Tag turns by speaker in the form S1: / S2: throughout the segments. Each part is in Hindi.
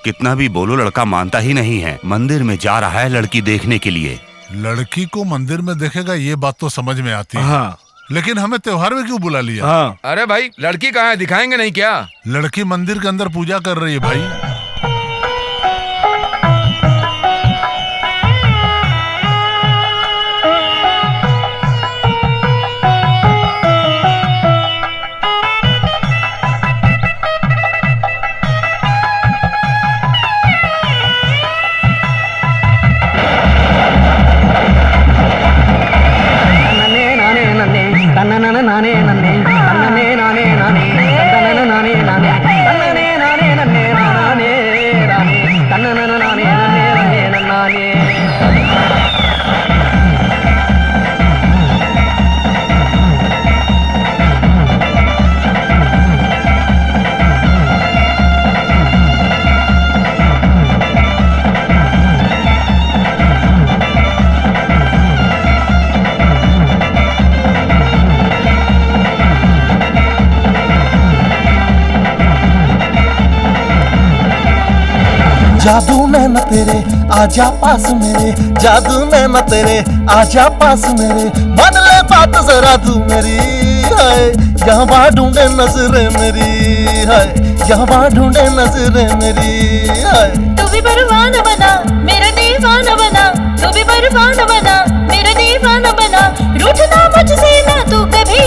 S1: कितना भी बोलो लड़का मानता ही नहीं है। मंदिर में जा रहा है लड़की देखने के लिए।
S2: लड़की को मंदिर में देखेगा ये बात तो समझ में आती है।
S3: हाँ
S2: लेकिन हमें त्योहार में क्यों बुला लिया?
S3: हाँ।
S4: अरे भाई लड़की कहाँ है, दिखाएंगे नहीं क्या?
S2: लड़की मंदिर के अंदर पूजा कर रही है भाई।
S5: जादू नैना तेरे आजा पास मेरे, जादू नैना तेरे आजा पास मेरे, मान ले बात जरा तू मेरी, हाय यहाँ वहाँ ढूंढे नजरें मेरी, हाय यहाँ वहाँ ढूंढे नजरें मेरी, हाय।
S6: तू भी परवाना बना मेरा दीवाना बना, तू भी परवाना बना मेरा दीवाना बना, रूठना मुझसे ना तू कभी,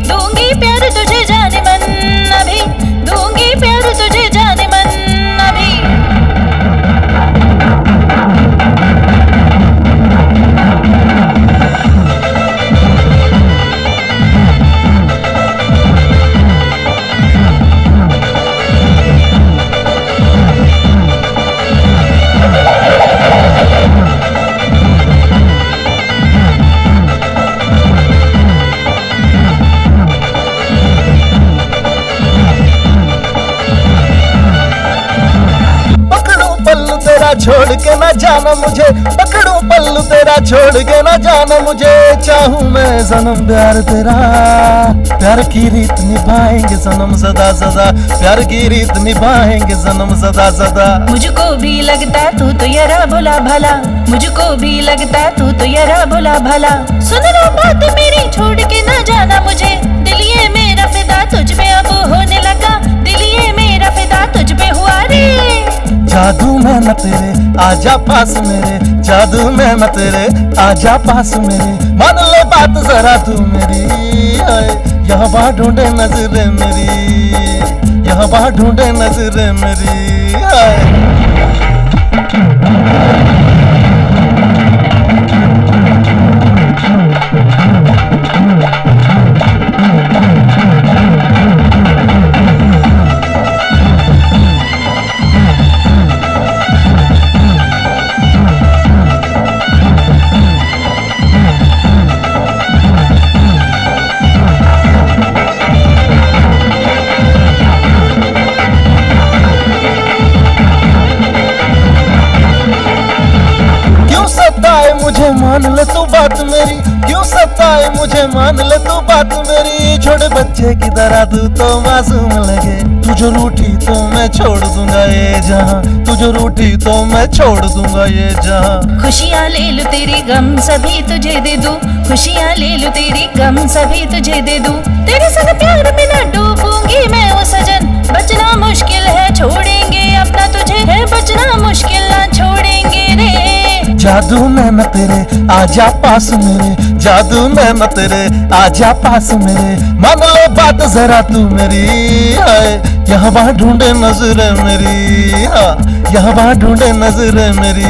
S6: दूंगी प्यार तुझे जाने मन अभी, दूंगी प्यार तुझे जाने मन अभी।
S5: छोड़ के ना जाना मुझे, पकड़ूं पल्लू तेरा छोड़ के ना जाना मुझे, चाहूं मैं सनम प्यार तेरा, प्यार की रीत निभाएंगे सनम सदा सदा, प्यार की रीत निभाएंगे सनम सदा सदा।
S6: मुझको भी लगता तू तो यारा भोला भला, मुझको भी लगता तू तो यारा भोला भला, सुन लो बात मेरी छोड़ के ना जाना मुझे, दिल ये मेरा फिदा तुझ पे अब होने लगा, दिल ये मेरा फिदा तुझ पे हुआ रे।
S5: जादू नैना तेरे आजा पास मेरे, जादू नैना तेरे आजा पास मेरे, मान ले बात जरा तू मेरी, यहाँ वहाँ ढूंढे नजरें मेरी, यहाँ वहाँ ढूंढे नजरें मेरी, हाय। मुझे मान ले तू बात मेरी, क्यों सताए मुझे मान ले तू बात मेरी, छोटे बच्चे की तरह तू तो मासूम लगे, तू जो रूठी तो मैं छोड़ दूंगा ये जहां, तू जो रूठी तो मैं छोड़ दूंगा ये जहां।
S6: खुशियाँ ले लूं तेरी गम सभी तुझे दे दूं, खुशियाँ ले लूं तेरी गम सभी तुझे दे दूं, तेरे संग प्यार में ना डूबूंगी मैं ओ सजन, बचना मुश्किल है छोड़ेंगे अपना तुझे, है बचना मुश्किल ना छोड़ेंगे रे।
S5: जादू नैना तेरे आजा पास मेरे, जादू नैना तेरे आजा पास मेरे, मान ले बात जरा तू मेरी, हाय यहाँ वहाँ ढूंढे नजरें मेरी, हाँ यहाँ वहाँ ढूंढे नजरें मेरी।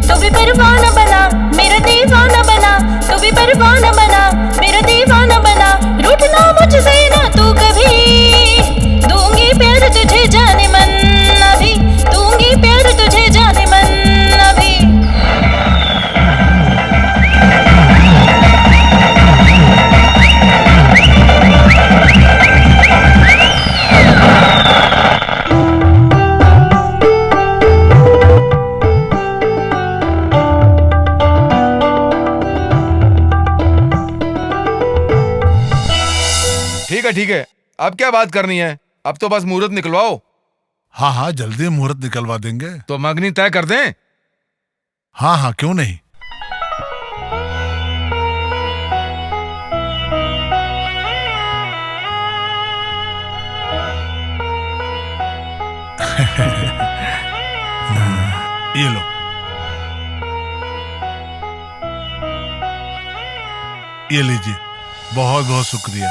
S6: तू भी परवाना बना मेरा दीवाना बना, तू भी परवाना बना मेरा दीवाना बना, रूठना मुझसे ना तू कभी, दूंगी प्यार तुझे जाने मन अभी, दूंगी प्यार तुझे जाने मन अभी।
S4: ठीक है अब क्या बात करनी है, अब तो बस मुहूर्त निकलवाओ।
S2: हाँ हाँ, जल्दी मुहूर्त निकलवा देंगे।
S4: तो मंगनी तय कर दें।
S2: हाँ हाँ, क्यों नहीं। ये लो, ये लीजिए, बहुत बहुत शुक्रिया।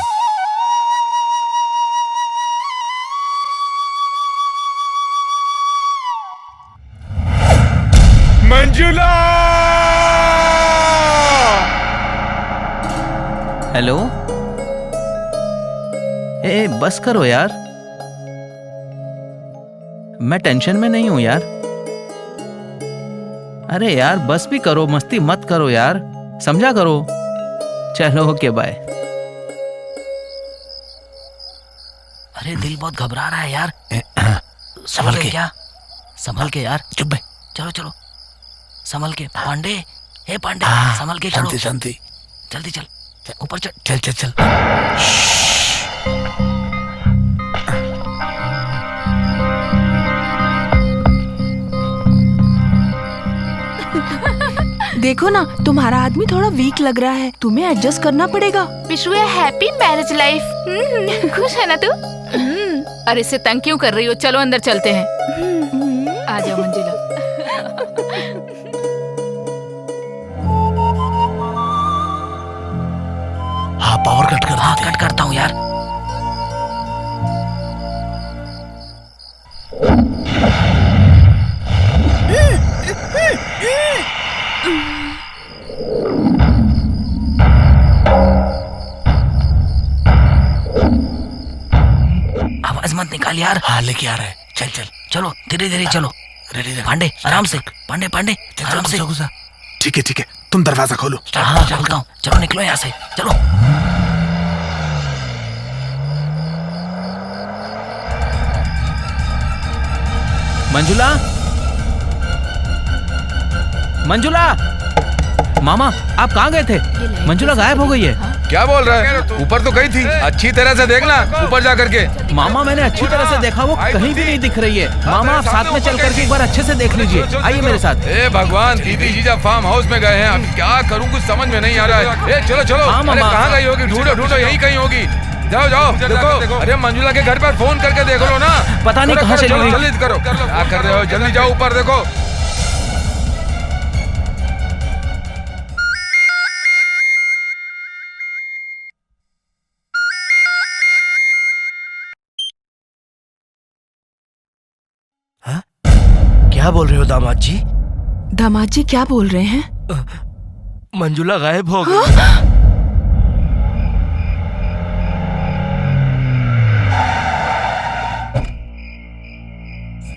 S4: मंजुला!
S3: हेलो। ए बस करो यार, मैं टेंशन में नहीं हूं यार। अरे यार बस भी करो, मस्ती मत करो यार, समझा करो। चलो ओके बाय।
S7: अरे दिल बहुत घबरा रहा है यार। संभल के क्या, संभल के यार। चुप बे, चलो चलो संभल के। पांडे, हे पांडे, संभल के चलो।
S5: शांति,
S7: जल्दी चल, ऊपर चल।
S5: चल चल चल।
S8: देखो ना, तुम्हारा आदमी थोड़ा वीक लग रहा है, तुम्हें एडजस्ट करना पड़ेगा।
S9: Wish you happy marriage life. खुश है ना तू? अरे इससे तंग क्यों कर रही हो? चलो अंदर चलते हैं। आ जाओ मंजिला।
S5: हाँ, पावर कट कर।
S7: हाँ कट करता हूँ यार। आवाज मत निकाल यार।
S5: हाँ, लेके आ रहा है। चल चल,
S7: चलो धीरे धीरे चलो।
S5: रेडी।
S7: पांडे आराम से, पांडे पांडे आराम से।
S5: ठीक है, तुम दरवाजा खोलो।
S7: हाँ खोलता हूँ, चलो निकलो यहाँ से, चलो।
S3: मंजुला, मंजुला, मामा आप कहाँ गए थे? मंजुला गायब हो गई है।
S4: क्या बोल रहा है? ऊपर तो गई थी, अच्छी तरह से देखना ऊपर जा करके।
S3: मामा मैंने अच्छी तरह से देखा, वो कहीं भी नहीं दिख रही है। मामा आप साथ में चल करके एक बार अच्छे से देख लीजिए, आइए मेरे साथ।
S4: ए भगवान, दीदी जीजा फार्म हाउस में गए हैं, अब क्या करूं कुछ समझ में नहीं आ रहा है। ए चलो चलो।
S3: हाँ,
S4: अरे
S3: मामा।
S4: कहाँ गई होगी? ढूंढो ढूंढो, यहीं कहीं होगी। जाओ जाओ देखो। अरे मंजुला के घर पर फोन करके देख लो ना।
S3: पता नहीं कहाँ चली गई।
S4: जल्दी करो, क्या कर रहे हो? जल्दी जाओ ऊपर देखो।
S5: क्या बोल रहे हो दामाद जी?
S8: दामाद जी क्या बोल रहे हैं?
S5: मंजुला गायब हो गई।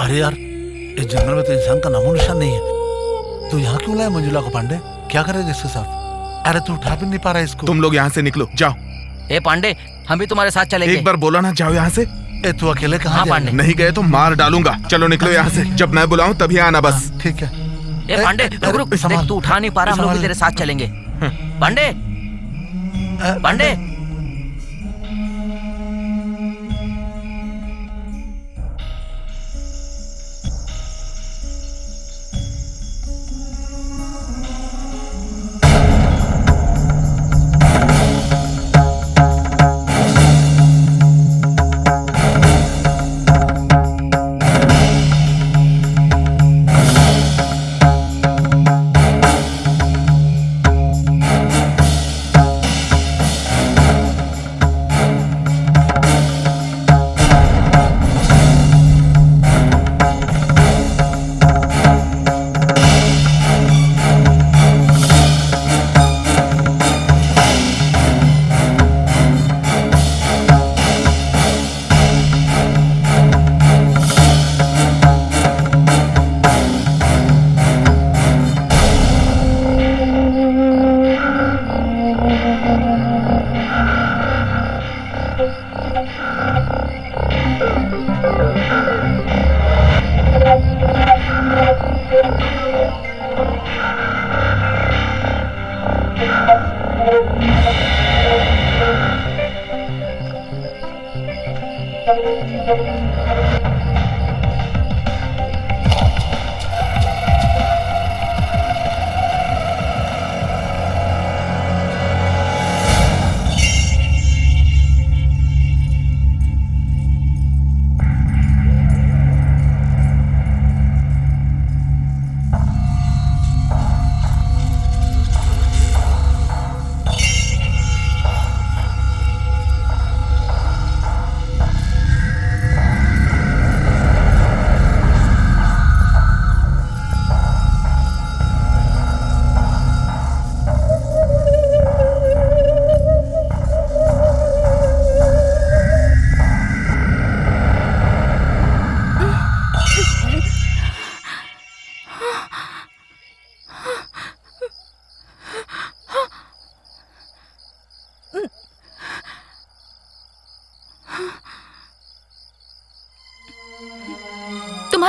S5: अरे यार, इस जंगल में तो इंसान का नामो निशान नहीं है। तू यहाँ क्यों लाया मंजुला को पांडे? क्या करेगा इसके साथ? अरे तू उठा भी नहीं पा रहा इसको।
S10: तुम लोग यहाँ से निकलो, जाओ।
S7: ए पांडे, हम भी तुम्हारे साथ चलेंगे।
S10: एक बार बोला ना, जाओ यहाँ से।
S5: ए तू अकेले कहाँ
S7: हाँ,
S5: जाएगा?
S7: पांडे।
S10: नहीं गए तो मार डालूंगा। चलो निकलो यहाँ से, जब मैं बुलाऊं तभी आना बस।
S5: ठीक है।
S7: ए पांडे रुक रुक, देख तू उठा नहीं पा रहा, हम लोग भी तेरे साथ चलेंगे। पांडे, पांडे।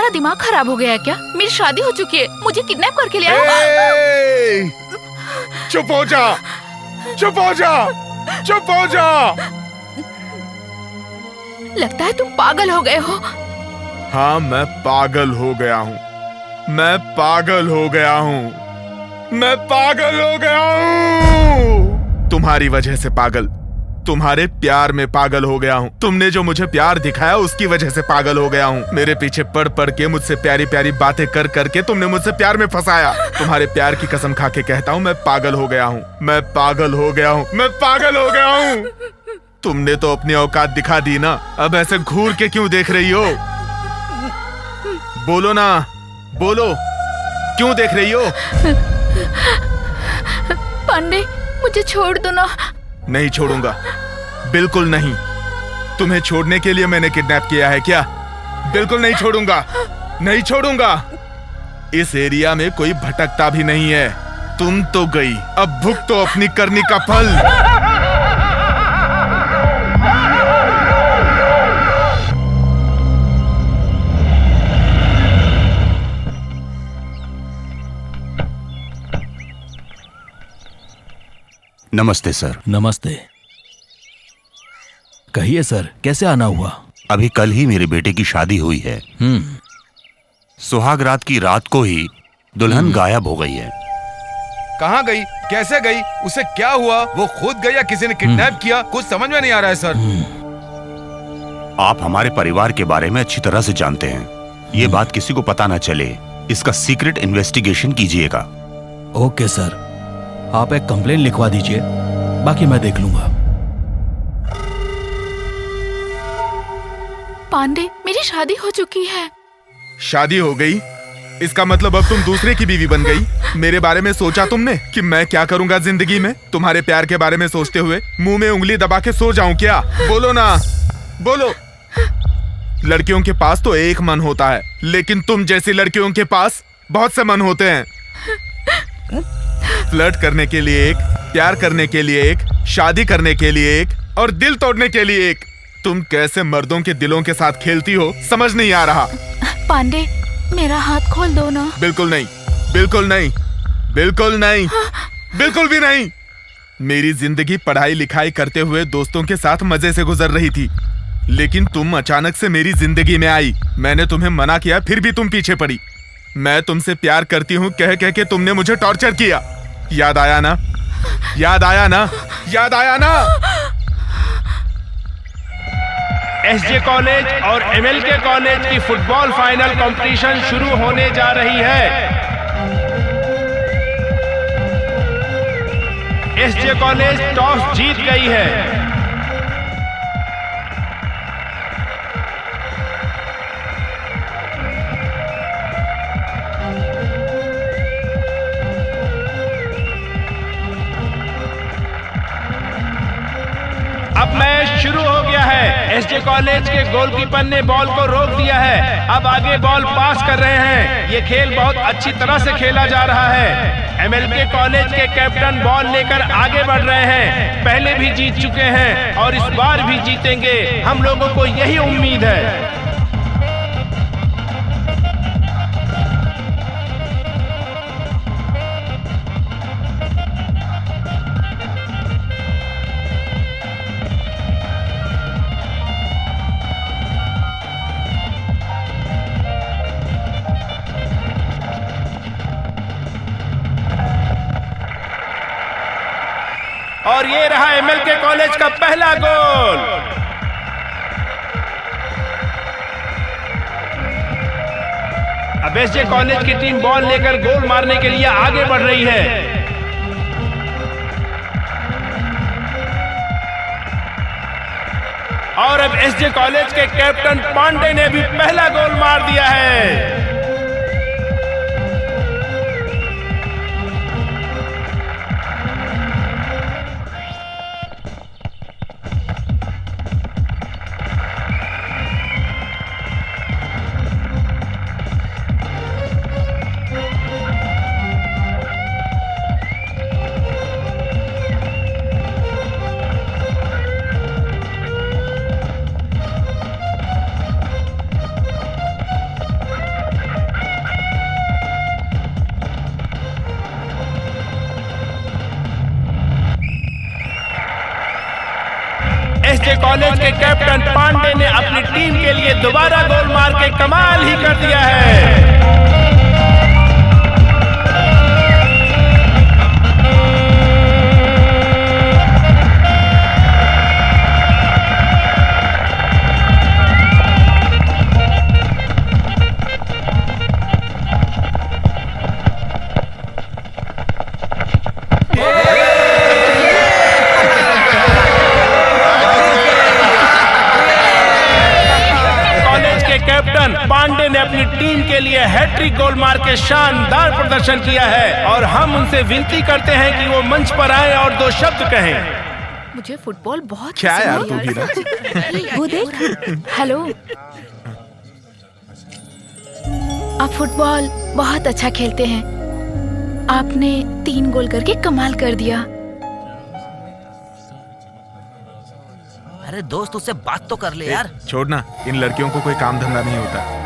S9: तुम्हारा दिमाग खराब हो गया है क्या? मेरी शादी हो चुकी है, मुझे किडनैप करके ले आओ।
S10: चुप हो जा, चुप हो जा, चुप हो जा।
S9: लगता है तुम पागल हो गए हो।
S10: हाँ, मैं पागल हो गया हूँ, मैं पागल हो गया हूँ, मैं पागल हो गया हूँ। तुम्हारी वजह से पागल, तुम्हारे प्यार में पागल हो गया हूँ। तुमने जो मुझे प्यार दिखाया उसकी वजह से पागल हो गया हूँ। मेरे पीछे पड़ पड़ के, मुझसे प्यारी प्यारी बातें कर करके तुमने मुझसे प्यार में फंसाया। तुम्हारे प्यार की कसम खा के कहता हूँ, मैं पागल हो गया हूँ, मैं पागल हो गया हूँ, मैं पागल हो गया हूँ। तुमने तो अपनी औकात दिखा दी ना, अब ऐसे घूर के क्यों देख रही हो? बोलो ना, बोलो, क्यों देख रही हो?
S9: पांडे, मुझे छोड़ दो ना।
S10: नहीं छोड़ूंगा, बिल्कुल नहीं। तुम्हें छोड़ने के लिए मैंने किडनैप किया है क्या? बिल्कुल नहीं छोड़ूंगा, नहीं छोड़ूंगा। इस एरिया में कोई भटकता भी नहीं है। तुम तो गई, अब भुगतो तो अपनी करनी का फल।
S1: नमस्ते सर।
S3: नमस्ते। कहिए सर, कैसे आना हुआ?
S1: अभी कल ही मेरे बेटे की शादी हुई है। सुहाग रात की रात को ही दुल्हन गायब हो गई है।
S4: कहाँ गई, कैसे गई, उसे क्या हुआ? वो खुद गई या किसी ने किडनैप किया? कुछ समझ में नहीं आ रहा है सर।
S1: आप हमारे परिवार के बारे में अच्छी तरह से जानते हैं। ये बात किसी को पता ना चले, इसका सीक्रेट इन्वेस्टिगेशन कीजिएगा।
S3: ओके सर, आप एक कंप्लेन लिखवा दीजिए, बाकी मैं देख लूंगा।
S9: पांडे, मेरी शादी हो चुकी है।
S10: शादी हो गई? इसका मतलब अब तुम दूसरे की बीवी बन गई। मेरे बारे में सोचा तुमने कि मैं क्या करूंगा जिंदगी में? तुम्हारे प्यार के बारे में सोचते हुए मुंह में उंगली दबा के सो जाऊं क्या? बोलो ना, बोलो। लड़कियों के पास तो एक मन होता है, लेकिन तुम जैसी लड़कियों के पास बहुत से मन होते हैं। फ्लर्ट करने के लिए एक, प्यार करने के लिए एक, शादी करने के लिए एक और दिल तोड़ने के लिए एक। तुम कैसे मर्दों के दिलों के साथ खेलती हो, समझ नहीं आ रहा।
S9: पांडे, मेरा हाथ खोल दो ना।
S10: बिल्कुल नहीं, बिल्कुल नहीं, बिल्कुल नहीं, बिल्कुल भी नहीं। मेरी जिंदगी पढ़ाई लिखाई करते हुए दोस्तों के साथ मजे से गुजर रही थी, लेकिन तुम अचानक से मेरी जिंदगी में आई। मैंने तुम्हें मना किया, फिर भी तुम पीछे पड़ी। मैं तुमसे प्यार करती हूँ कह कह के तुमने मुझे टॉर्चर किया। याद आया ना, याद आया ना, याद आया ना?
S11: एसजे कॉलेज और एमएलके कॉलेज की फुटबॉल फाइनल कंपटीशन शुरू होने जा रही है। एसजे कॉलेज टॉस जीत गई है। अब मैच शुरू हो गया है। एसजे कॉलेज के गोलकीपर ने बॉल को रोक दिया है। अब आगे बॉल पास कर रहे हैं। ये खेल बहुत अच्छी तरह से खेला जा रहा है। एमएलके कॉलेज के कैप्टन बॉल लेकर आगे बढ़ रहे हैं। पहले भी जीत चुके हैं और इस बार भी जीतेंगे, हम लोगों को यही उम्मीद है। और ये रहा एमएलके कॉलेज का पहला गोल। अब एसजे कॉलेज की टीम बॉल लेकर गोल मारने के लिए आगे बढ़ रही है। और अब एसजे कॉलेज के कैप्टन पांडे ने भी पहला गोल मार दिया है। एसजे कॉलेज के कैप्टन पांडे ने अपनी टीम के लिए दोबारा गोल मार के कमाल ही कर दिया है। पांडे ने अपनी टीम के लिए हैट्रिक गोल मार के शानदार प्रदर्शन किया है और हम उनसे विनती करते हैं कि वो मंच पर आए और 2 शब्द कहें।
S9: मुझे फुटबॉल बहुत
S10: क्या यार
S9: पसंद
S10: तू
S9: है।
S10: भी ना
S8: वो देख।
S9: हेलो, आप फुटबॉल बहुत अच्छा खेलते हैं। आपने 3 गोल करके कमाल कर दिया।
S7: अरे दोस्त उससे बात तो कर ले यार।
S10: छोड़ ना, इन लड़कियों को कोई काम धंधा नहीं होता।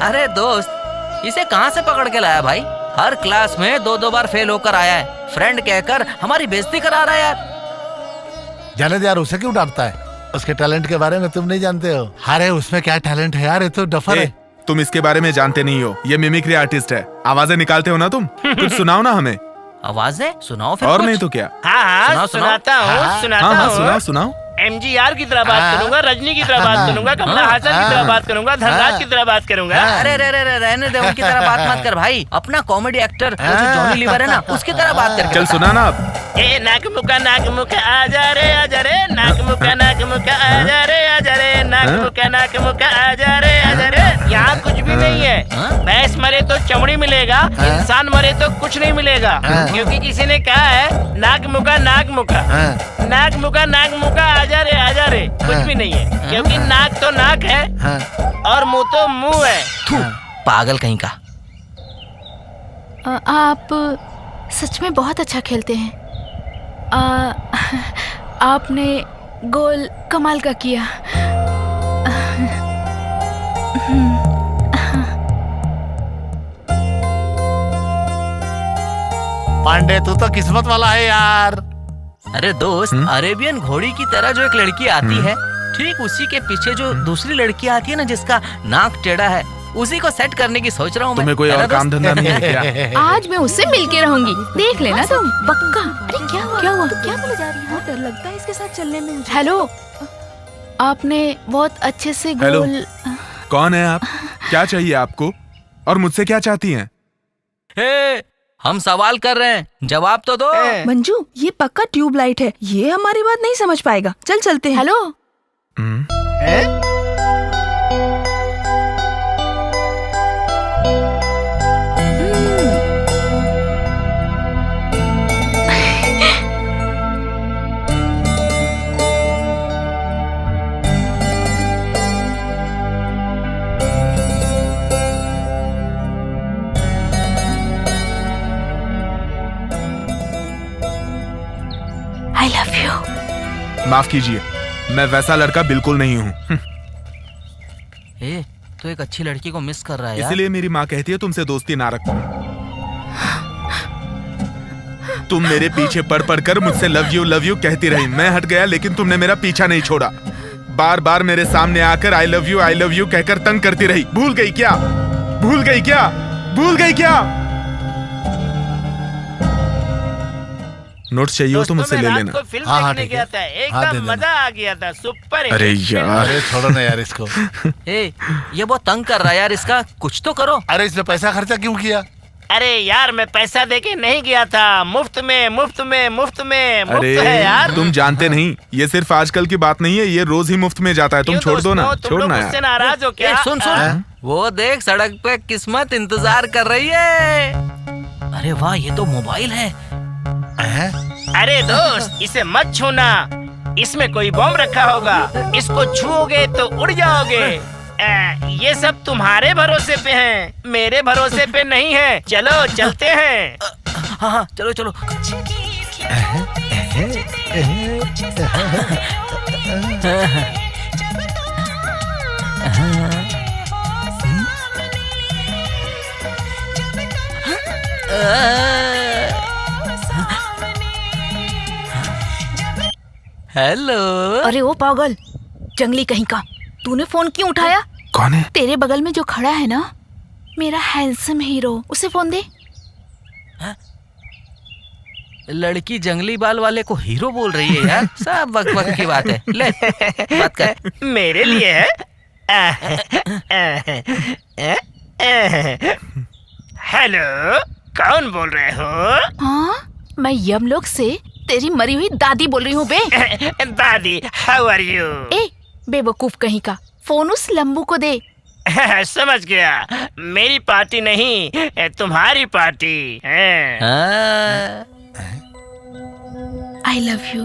S7: अरे दोस्त, इसे कहाँ से पकड़ के लाया भाई? हर क्लास में 2-2 बार फेल होकर आया है। फ्रेंड कहकर हमारी बेइज्जती करा रहा है यार।
S2: जाने दे यार, उसे क्यों डांटता है? उसके टैलेंट के बारे में तुम नहीं जानते हो। अरे उसमें क्या टैलेंट है यार, ये तो डफर है।
S10: तुम इसके बारे में जानते नहीं हो। ये मिमिक्री आर्टिस्ट है। आवाजें निकालते हो ना तुम। कुछ सुनाओ ना हमें।
S7: आवाजें सुनाओ फिर।
S10: और
S7: कुछ।
S10: नहीं तो क्या।
S12: हाँ सुनाता हूँ
S10: सुनाओ सुनाओ।
S12: MGR की तरह बात करूंगा, रजनी की तरह बात करूंगा, कमला हासन की तरह बात करूंगा, धनराज की तरह बात करूंगा।
S7: अरे रहने दे, उनकी तरह बात मत कर भाई। अपना कॉमेडी एक्टर वो जो जॉनी लीवर है ना, उसकी तरह बात कर।
S10: चल सुना ना अब।
S12: ए नाक मुका आजा रे नाक मुका आजा रे नाक मुका आजा रे। यहाँ कुछ भी नहीं है। भैंस मरे तो चमड़ी मिलेगा, इंसान मरे तो कुछ नहीं मिलेगा। क्योंकि किसी ने कहा है नाक मुका आजा रे कुछ भी नहीं है। क्योंकि नाक तो नाक है और मुंह तो मुंह है।
S7: पागल कहीं का।
S9: आप सच में बहुत अच्छा खेलते हैं। आपने गोल कमाल का किया।
S2: पांडे तू तो किस्मत वाला है यार।
S7: अरे दोस्त, अरेबियन घोड़ी की तरह जो एक लड़की आती है, ठीक उसी के पीछे जो दूसरी लड़की आती है ना, जिसका नाक टेढ़ा है, उसी को सेट करने की सोच रहा हूँ।
S10: तुम्हें कोई और काम धंधा नहीं है क्या?
S9: आज मैं उससे मिलके रहूंगी, देख लेना तुम पक्का। अरे क्या हुआ?
S8: क्या बोले जा रही है? बहुत डर लगता है इसके साथ चलने में मुझे।
S9: हेलो, आपने बहुत अच्छे से
S10: हेलो,
S9: गोल।
S10: कौन है आप? क्या चाहिए आपको और मुझसे क्या चाहती हैं?
S7: हम सवाल कर रहे हैं, जवाब तो दो।
S8: मंजू, ये पक्का ट्यूबलाइट है, ये हमारी बात नहीं समझ पाएगा। चल चलते हैं।
S9: Hello, I love you।
S10: माफ कीजिए, मैं वैसा लड़का बिल्कुल नहीं हूँ।
S7: तो एक अच्छी लड़की को मिस कर रहा है यार।
S10: इसलिए मेरी माँ कहती है तुमसे दोस्ती ना रखो। तुम मेरे पीछे पड़ कर मुझसे लव यू कहती रही। मैं हट गया लेकिन तुमने मेरा पीछा नहीं छोड़ा। बार बार मेरे सामने आकर आई लव यू कहकर तंग करती रही। भूल गई क्या? नोट्स चाहिए हो तो मुझसे ले लेना।
S12: फिल्म देखने गया था, एकदम मजा आ गया था, सुपर।
S10: अरे यार,
S2: अरे छोड़ो ना यार इसको।
S7: ये बहुत तंग कर रहा है यार, इसका कुछ तो करो।
S2: अरे इसने पैसा खर्चा क्यों किया?
S12: अरे यार, मैं पैसा देके नहीं गया था, मुफ्त में है यार।
S10: तुम जानते नहीं, ये सिर्फ आजकल की बात नहीं है, ये रोज ही मुफ्त में जाता है। तुम छोड़ दो ना, छोड़ना
S12: यार। नाराज हो क्या?
S7: सुन वो देख, सड़क पे किस्मत इंतजार कर रही है। अरे वाह, ये तो मोबाइल है।
S12: अरे दोस्त, इसे मत छूना, इसमें कोई बम रखा होगा। इसको छूओगे तो उड़ जाओगे। ये सब तुम्हारे भरोसे पे हैं, मेरे भरोसे पे नहीं है। चलो चलते हैं।
S7: हाँ हाँ चलो चलो। हेलो।
S9: अरे ओ पागल, जंगली कहीं का, तूने फोन क्यों उठाया?
S10: कौन है?
S9: तेरे बगल में जो खड़ा है ना, मेरा हैंडसम हीरो, उसे फोन दे।
S7: लड़की जंगली बाल वाले को हीरो बोल रही है यार, सब वक्त वक्त की बात है। ले बात कर।
S12: मेरे लिए है। हेलो, कौन बोल रहे हो?
S9: हाँ, मैं यमलोक से तेरी मरी हुई दादी बोल रही हूँ बे।
S12: दादी, हाउ आर यू?
S9: ए बेवकूफ कहीं का, फोन उस लंबू को दे।
S12: समझ गया, मेरी पार्टी नहीं, तुम्हारी पार्टी है।
S9: I love you.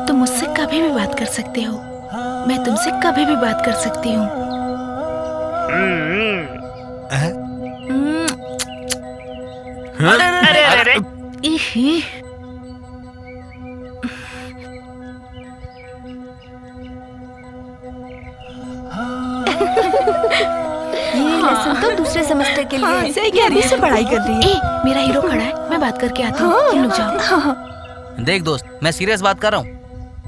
S9: तुम मुझसे कभी भी बात कर सकते हो, मैं तुमसे कभी भी बात कर सकती हूँ।
S12: अरे अरे
S9: इही।
S8: ये लेसन तो दूसरे सेमेस्टर के लिए है। सही कह रही है, पढ़ाई कर रही है।
S9: ए, मेरा हीरो खड़ा है, मैं बात करके आती हूँ। तुम लोग जाओ।
S7: देख दोस्त, मैं सीरियस बात कर रहा हूँ।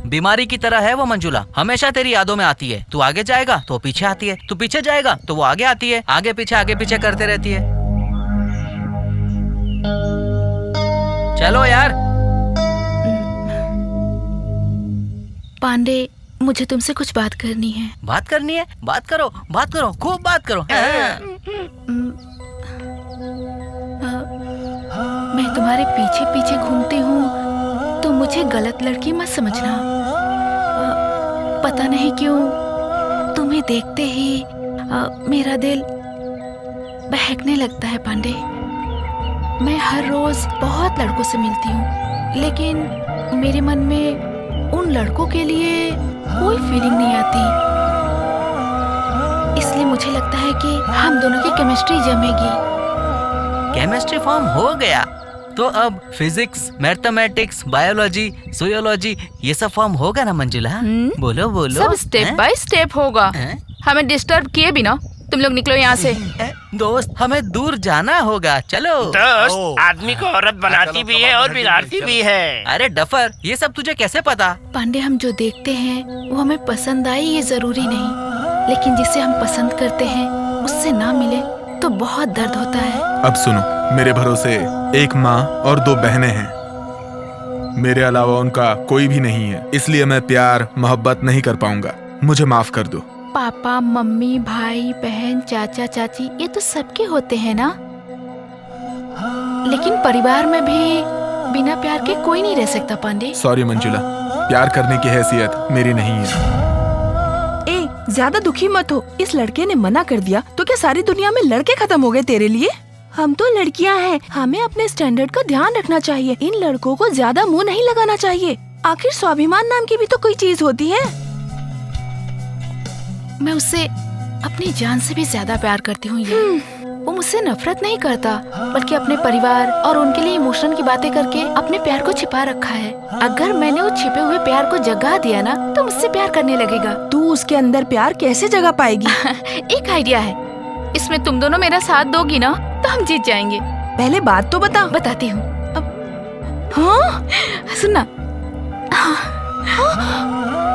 S7: बीमारी की तरह है वो मंजुला, हमेशा तेरी यादों में आती है। तू आगे जाएगा तो पीछे आती है, तू पीछे जाएगा तो वो आगे आती है, आगे पीछे करते रहती है। चलो यार।
S9: पांडे, मुझे तुमसे कुछ बात करनी है।
S7: बात करनी है? बात करो खूब बात करो।
S9: मैं तुम्हारे पीछे पीछे घूमती हूँ तो मुझे गलत लड़की मत समझना। पता नहीं क्यों तुम्हें देखते ही मेरा दिल बहकने लगता है पांडे। मैं हर रोज बहुत लड़कों से मिलती हूँ, लेकिन मेरे मन में उन लड़कों के लिए कोई फीलिंग नहीं आती। इसलिए मुझे लगता है कि हम दोनों की केमिस्ट्री जमेगी।
S7: केमिस्ट्री फॉर्म हो गया तो अब फिजिक्स, मैथमेटिक्स, बायोलॉजी, सोयोलॉजी ये सब फॉर्म होगा ना मंजुला? बोलो बोलो।
S9: सब स्टेप बाय स्टेप होगा। हमें डिस्टर्ब किए बिना तुम लोग निकलो यहाँ से।
S7: दोस्त, हमें दूर जाना होगा, चलो।
S12: दोस्त, आदमी को औरत बनाती भी है और बिगाड़ती भी है।
S7: अरे डफर, ये सब तुझे कैसे पता?
S9: पांडे, हम जो देखते हैं वो हमें पसंद आए ये जरूरी नहीं, लेकिन जिसे हम पसंद करते हैं उससे ना मिले तो बहुत दर्द होता है।
S10: अब सुनो, मेरे भरोसे एक माँ और 2 बहनें हैं। मेरे अलावा उनका कोई भी नहीं है, इसलिए मैं प्यार मोहब्बत नहीं कर पाऊंगा। मुझे माफ कर दो।
S9: पापा, मम्मी, भाई, बहन, चाचा, चाची, ये तो सबके होते हैं ना। लेकिन परिवार में भी बिना प्यार के कोई नहीं रह सकता पांडे।
S10: सॉरी मंजुला, प्यार करने की हैसियत मेरी नहीं है।
S8: ए, ज्यादा दुखी मत हो। इस लड़के ने मना कर दिया तो क्या सारी दुनिया में लड़के खत्म हो गए तेरे लिए? हम तो लड़कियां हैं, हमें अपने स्टैंडर्ड का ध्यान रखना चाहिए। इन लड़कों को ज्यादा मुंह नहीं लगाना चाहिए। आखिर स्वाभिमान नाम की भी तो कोई चीज होती है।
S9: मैं उससे अपनी जान से भी ज्यादा प्यार करती हूँ। वो मुझसे नफरत नहीं करता, बल्कि अपने परिवार और उनके लिए इमोशन की बातें करके अपने प्यार को छिपा रखा है। अगर मैंने वो छिपे हुए प्यार को जगा दिया ना तो मुझसे प्यार करने लगेगा।
S8: तू उसके अंदर प्यार कैसे जगा पाएगी?
S9: एक आइडिया है, इसमें तुम दोनों मेरा साथ दोगी ना तो हम जीत जाएंगे।
S8: पहले बात तो बता।
S9: बताती हूँ।
S8: हाँ?
S9: सुनना।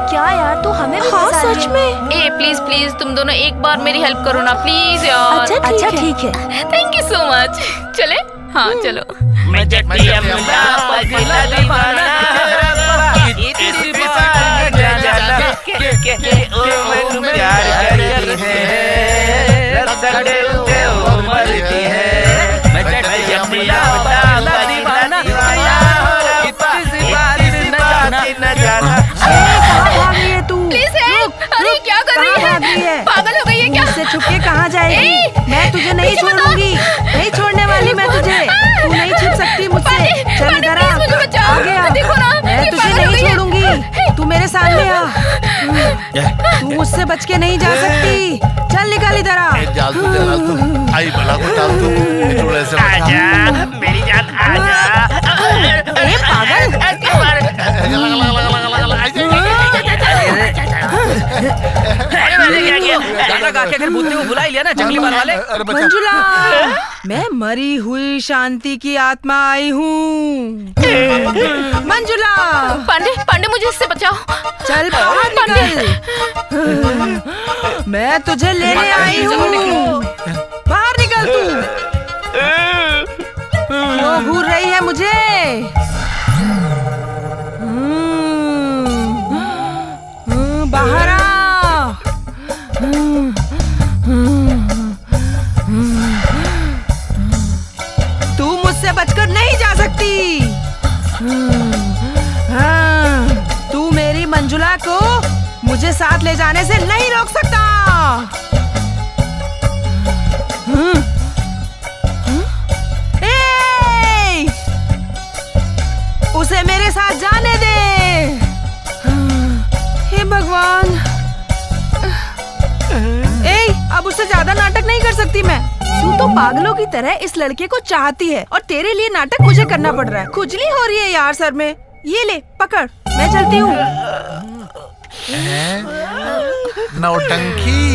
S8: क्या यार, तू हमें भी
S9: हाँ,
S8: फंसा
S9: सच
S8: रही है।
S9: में। ए प्लीज प्लीज, तुम दोनों एक बार मेरी हेल्प करो ना प्लीज यार।
S8: अच्छा ठीक है।
S9: Thank you so much. चले? हाँ चलो।
S12: मैं जटिया मुला पगला दीवाना, इतनी बार न जाना के ओ प्यार करती है, रसड़े उठे ओ मरती है। मैं जटिया मुला पगला दीवाना, इतनी बार न जाना।
S9: Please help. अरे क्या कर रही है? पागल हो गई है क्या?
S8: मुझसे छुप के कहाँ जाएगी? मैं तुझे नहीं छोड़ूंगी, नहीं छोड़ने वाली मैं तुझे। तू नहीं छुप सकती मुझसे। चल इधर आ, आगे आ। मैं तुझे नहीं छोड़ूंगी, तू मेरे सामने आ। तू मुझसे बच के नहीं जा सकती। चल निकल इधर आ।
S2: जाल तू आई भला को टाल तू थोड़े से
S12: आजा मेरी जान आजा।
S8: ए पागल।
S3: गाना गा के अगर भूतने को बुला ही लिया ना जंगली बाल वाले।
S8: मंजुला, मैं मरी हुई शांति की आत्मा आई हूँ। मंजुला।
S9: पांडे, पांडे मुझे इससे बचाओ।
S8: चल बाहर निकल। मैं तुझे लेने आई हूँ। बाहर निकल तू। क्यों घूर रही है मुझे? बाहर आ। तू मुझसे बचकर नहीं जा सकती। तू मेरी मंजुला को मुझे साथ ले जाने से नहीं रोक सकता। उसे मेरे साथ जाने दे। हे भगवान। अब उससे ज्यादा नाटक नहीं कर सकती मैं। तू तो पागलों की तरह इस लड़के को चाहती है और तेरे लिए नाटक मुझे करना पड़ रहा है। खुजली हो रही है यार सर में। ये ले पकड़, मैं चलती हूँ।
S2: नौटंकी।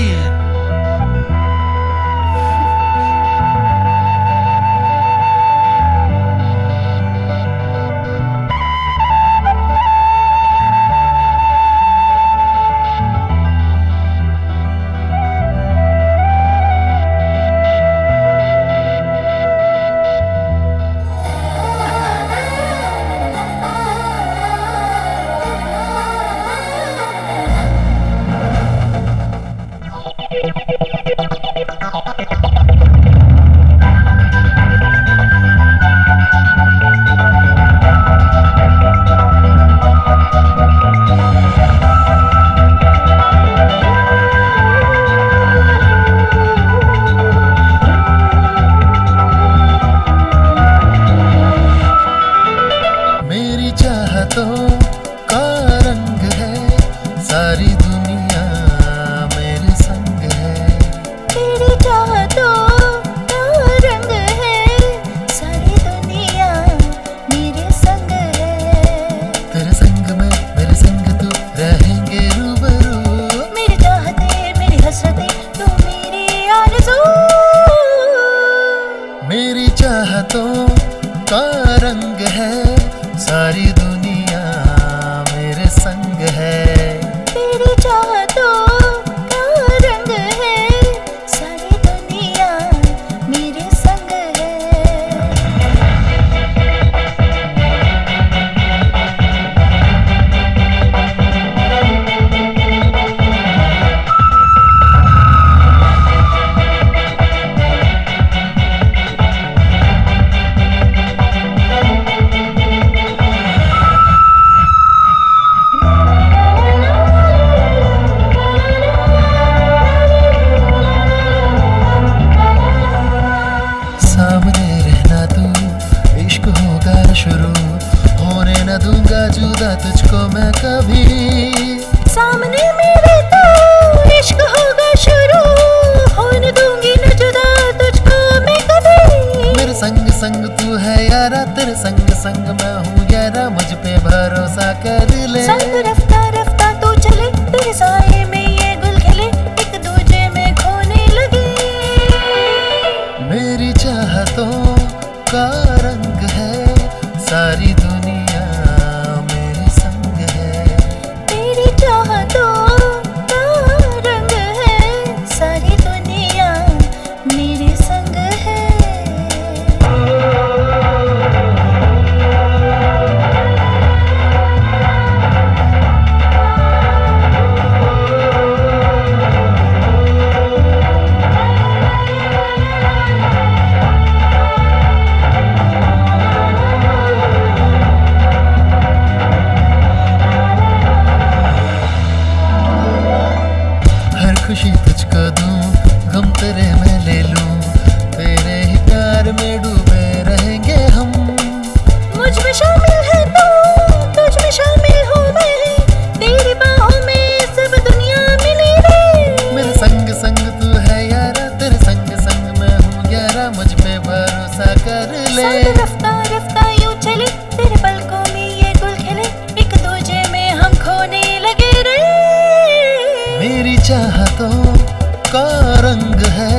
S5: का रंग है,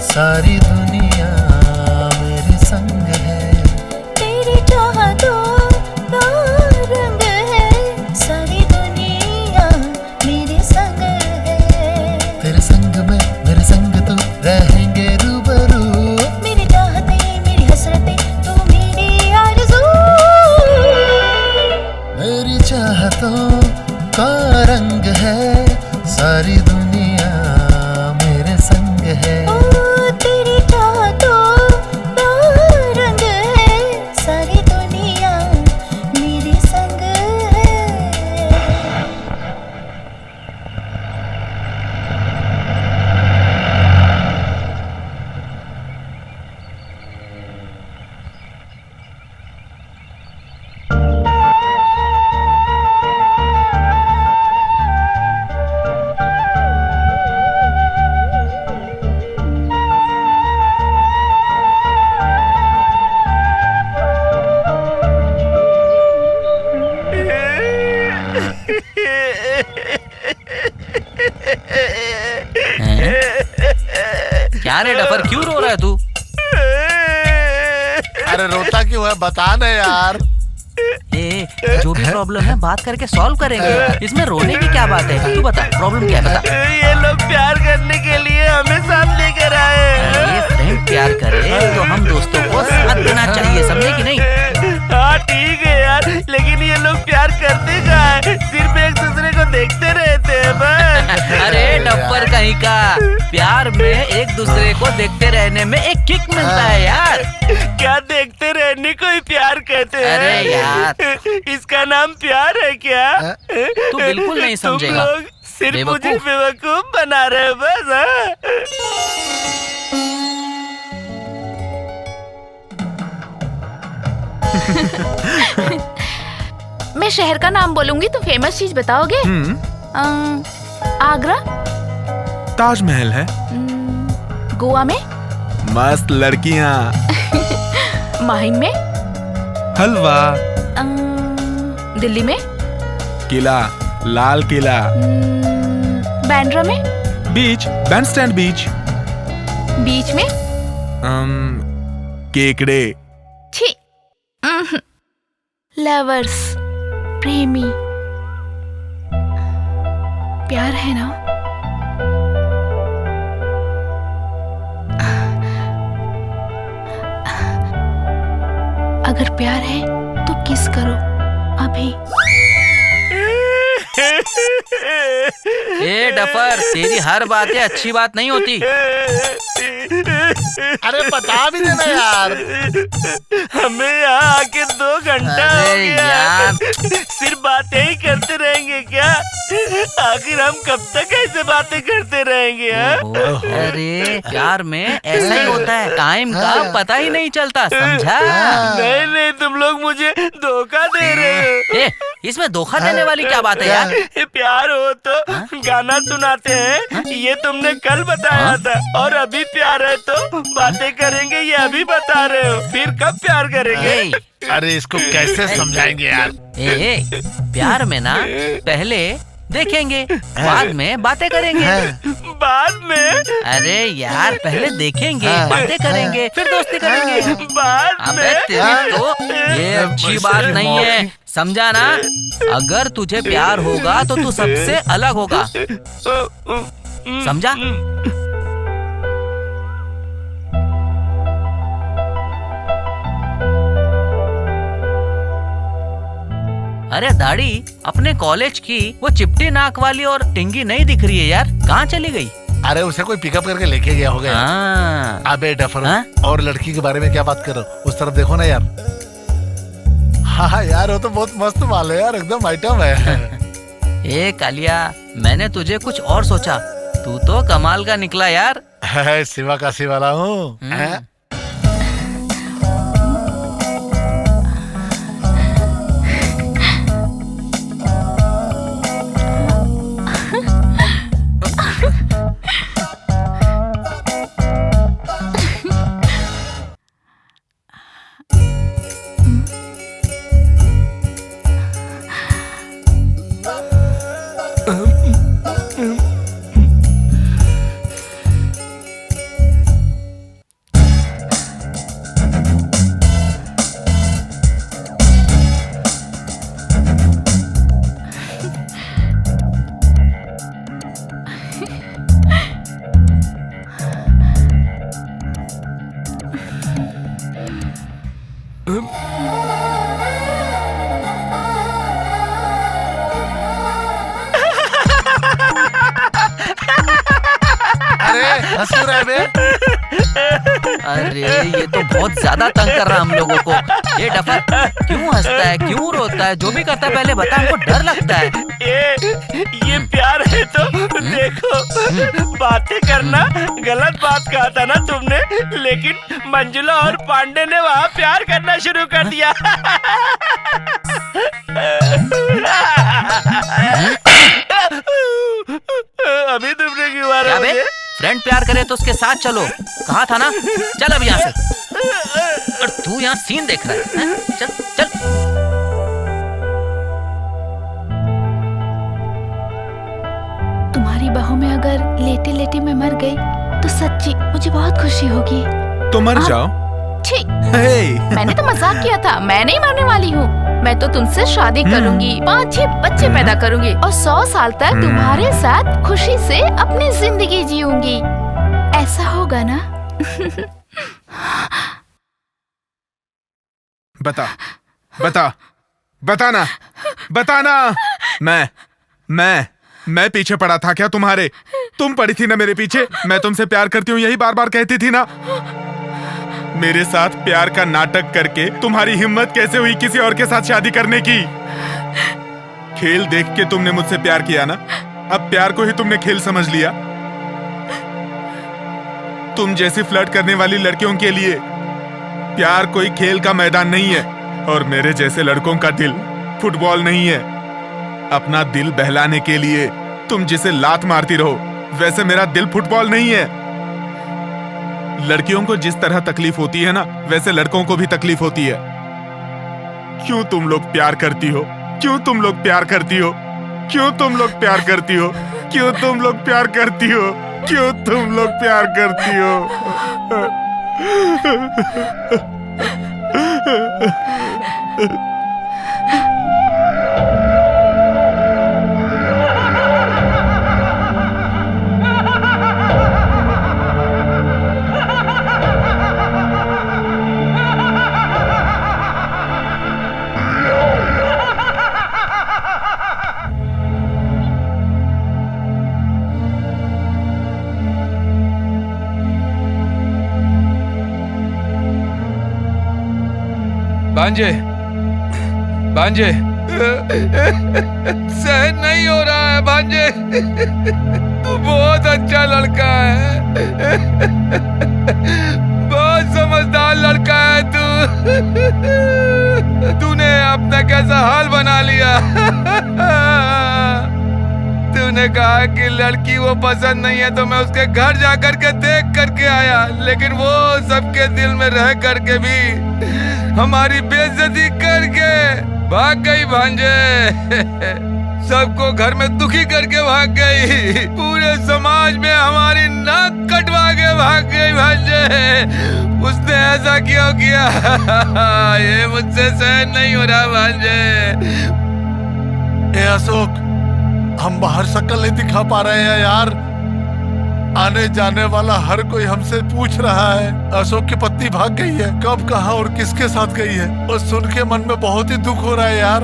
S5: सारी दुनिया मेरे संग है।
S6: तेरी चाहतों का रंग है, सारी दुनिया मेरे संग है।
S5: तेरे संग में मेरे संग तो रहेंगे रूबरू।
S6: मेरी चाहते मेरी हसरतें तू मेरी आरज़ू।
S5: मेरी चाहतों का रंग है, सारी दुनिया मेरे संग है।
S6: ओ तेरी चाहतों का रंग है, सारी दुनिया मेरे संग है।
S7: क्या रे डफर, क्यों रो रहा है तू?
S2: अरे रोता क्यों है, बता ना यार।
S7: ए, जो भी प्रॉब्लम है बात करके सॉल्व करेंगे, इसमें रोने की क्या बात है? तू बता प्रॉब्लम क्या है, बता।
S12: ये लोग प्यार करने के लिए हमें साथ लेकर आए।
S7: ये फ्रेंड प्यार करे तो हम दोस्तों को साथ देना चाहिए, समझे कि नहीं?
S12: हाँ ठीक है यार, लेकिन ये लोग प्यार करते क्या है? सिर्फ एक दूसरे को देखते रहते हैं बस।
S7: अरे डफर कहीं का, प्यार में एक दूसरे को देखते रहने में एक किक मिलता है यार।
S12: क्या देखते रहने को ही प्यार कहते हैं?
S7: अरे यार,
S12: इसका नाम प्यार है क्या?
S7: तू बिल्कुल नहीं समझेगा।
S12: तुम लोग सिर्फ मुझे
S7: बेवकूफ।
S12: बेवकूफ बना रहे हो बस। हाँ?
S9: मैं शहर का नाम बोलूंगी तो फेमस चीज बताओगे? आगरा,
S10: ताजमहल है।
S9: गोवा में,
S10: मस्त लड़कियां,
S9: माहिम में,
S10: हलवा,
S9: दिल्ली में,
S10: किला, लाल किला,
S9: बैंड्रा में,
S10: बीच, बैंडस्टैंड बीच,
S9: बीच में,
S10: केकड़े।
S9: छी, लवर्स, प्रेमी, प्यार है ना? अगर प्यार है तो किस करो अभी।
S7: ए डफर, तेरी हर बातें अच्छी बात नहीं होती।
S2: अरे बता भी देना यार।
S12: हमें यहाँ आके 2 घंटा हो
S7: अरे
S12: गया।
S7: यार,
S12: सिर्फ बातें ही करते रहेंगे क्या? आखिर हम कब तक ऐसे बातें करते रहेंगे?
S7: अरे प्यार में ऐसा ही होता है, टाइम का पता ही नहीं चलता, समझा?
S12: नहीं नहीं, तुम लोग मुझे धोखा दे रहे हो।
S7: ए, इसमें धोखा देने वाली क्या बात है यार?
S12: प्यार हो तो गाना सुनाते हैं, ये तुमने कल बताया था। और अभी प्यार है तो बातें करेंगे, ये अभी बता रहे हो। फिर कब प्यार करेंगे?
S2: अरे इसको कैसे समझाएंगे यार?
S7: ए, प्यार में ना पहले देखेंगे, बाद में बातें करेंगे।
S12: बाद में?
S7: अरे यार, पहले देखेंगे, बातें करेंगे, फिर दोस्ती करेंगे।
S12: बाद
S7: अबे
S12: में?
S7: तेरी तो ये अच्छी बात नहीं है, समझा ना? अगर तुझे प्यार होगा तो तू सबसे अलग होगा, समझा? अरे दाढ़ी, अपने कॉलेज की वो चिपटी नाक वाली और टिंगी नहीं दिख रही है यार, कहाँ चली गई?
S2: अरे उसे कोई पिकअप करके लेके गया होगा। अबे डफर, और लड़की के बारे में क्या बात कर रहे हो? उस तरफ देखो ना यार। हाँ यार, वो तो बहुत मस्त माल है यार, एकदम आइटम है।
S7: ए कालिया, मैंने तुझे कुछ और सोचा, तू तो कमाल का निकला यार।
S2: शिवा काशी वाला हूँ। हंस क्यों रहा है बे?
S7: अरे ये तो बहुत ज्यादा तंग कर रहा है हम लोगों को। ये डफर क्यों हंसता है, क्यों रोता है, जो भी करता है पहले बता, हमको डर लगता है।
S12: ये प्यार है तो देखो, बातें करना गलत बात कहा था ना तुमने, लेकिन मंजुला और पांडे ने वहाँ प्यार करना शुरू कर दिया। अभी तुमने क्यों मारा मुझे?
S7: फ्रेंड प्यार करे तो उसके साथ चलो, कहा था ना। चल अब यहाँ से। और तू यहाँ सीन देख रहा है? चल चल।
S9: तुम्हारी बाहों में अगर लेटे लेटे मैं मर गई तो सच्ची मुझे बहुत खुशी होगी।
S10: तो मर जाओ।
S9: छी, मैंने तो मजाक किया था, मैं नहीं मरने वाली हूँ। मैं तो तुमसे शादी करूंगी, 5-6 बच्चे पैदा करूंगी और 100 साल तक तुम्हारे साथ खुशी से अपनी जिंदगी जीऊंगी। ऐसा होगा ना?
S10: बता बता बताना बताना। मैं पीछे पड़ा था क्या तुम्हारे? तुम पड़ी थी ना मेरे पीछे। मैं तुमसे प्यार करती हूँ यही बार बार कहती थी ना। मेरे साथ प्यार का नाटक करके तुम्हारी हिम्मत कैसे हुई किसी और के साथ शादी करने की? खेल देख के तुमने मुझसे प्यार किया ना, अब प्यार को ही तुमने खेल समझ लिया। तुम जैसी फ्लर्ट करने वाली लड़कियों के लिए प्यार कोई खेल का मैदान नहीं है, और मेरे जैसे लड़कों का दिल फुटबॉल नहीं है। अपना दिल बहलाने के लिए तुम जिसे लात मारती रहो, वैसे मेरा दिल फुटबॉल नहीं है। लड़कियों को जिस तरह तकलीफ होती है ना, वैसे लड़कों को भी तकलीफ होती है। क्यों तुम लोग प्यार करती हो? क्यों तुम लोग प्यार करती हो? क्यों तुम लोग प्यार करती हो? क्यों तुम लोग प्यार करती हो? क्यों तुम लोग प्यार करती हो?
S4: भांजे, भांजे, सहन नहीं हो रहा है भांजे। तू बहुत अच्छा लड़का है, बहुत समझदार लड़का है तू। तूने अपना कैसा हाल बना लिया। तूने कहा कि लड़की वो पसंद नहीं है तो मैं उसके घर जाकर के देख करके आया, लेकिन वो सबके दिल में रह करके भी हमारी बेइज्जती करके भाग गई भांजे। सबको घर में दुखी करके भाग गई, पूरे समाज में हमारी नाक कटवा के भाग गई भांजे। उसने ऐसा क्यों किया? ये मुझसे सहन नहीं हो रहा भांजे।
S2: ए अशोक, हम बाहर शक्ल नहीं दिखा पा रहे हैं यार। आने जाने वाला हर कोई हमसे पूछ रहा है अशोक की पत्नी भाग गई है, कब, कहाँ और किसके साथ गई है। और सुन के मन में बहुत ही दुख हो रहा है यार।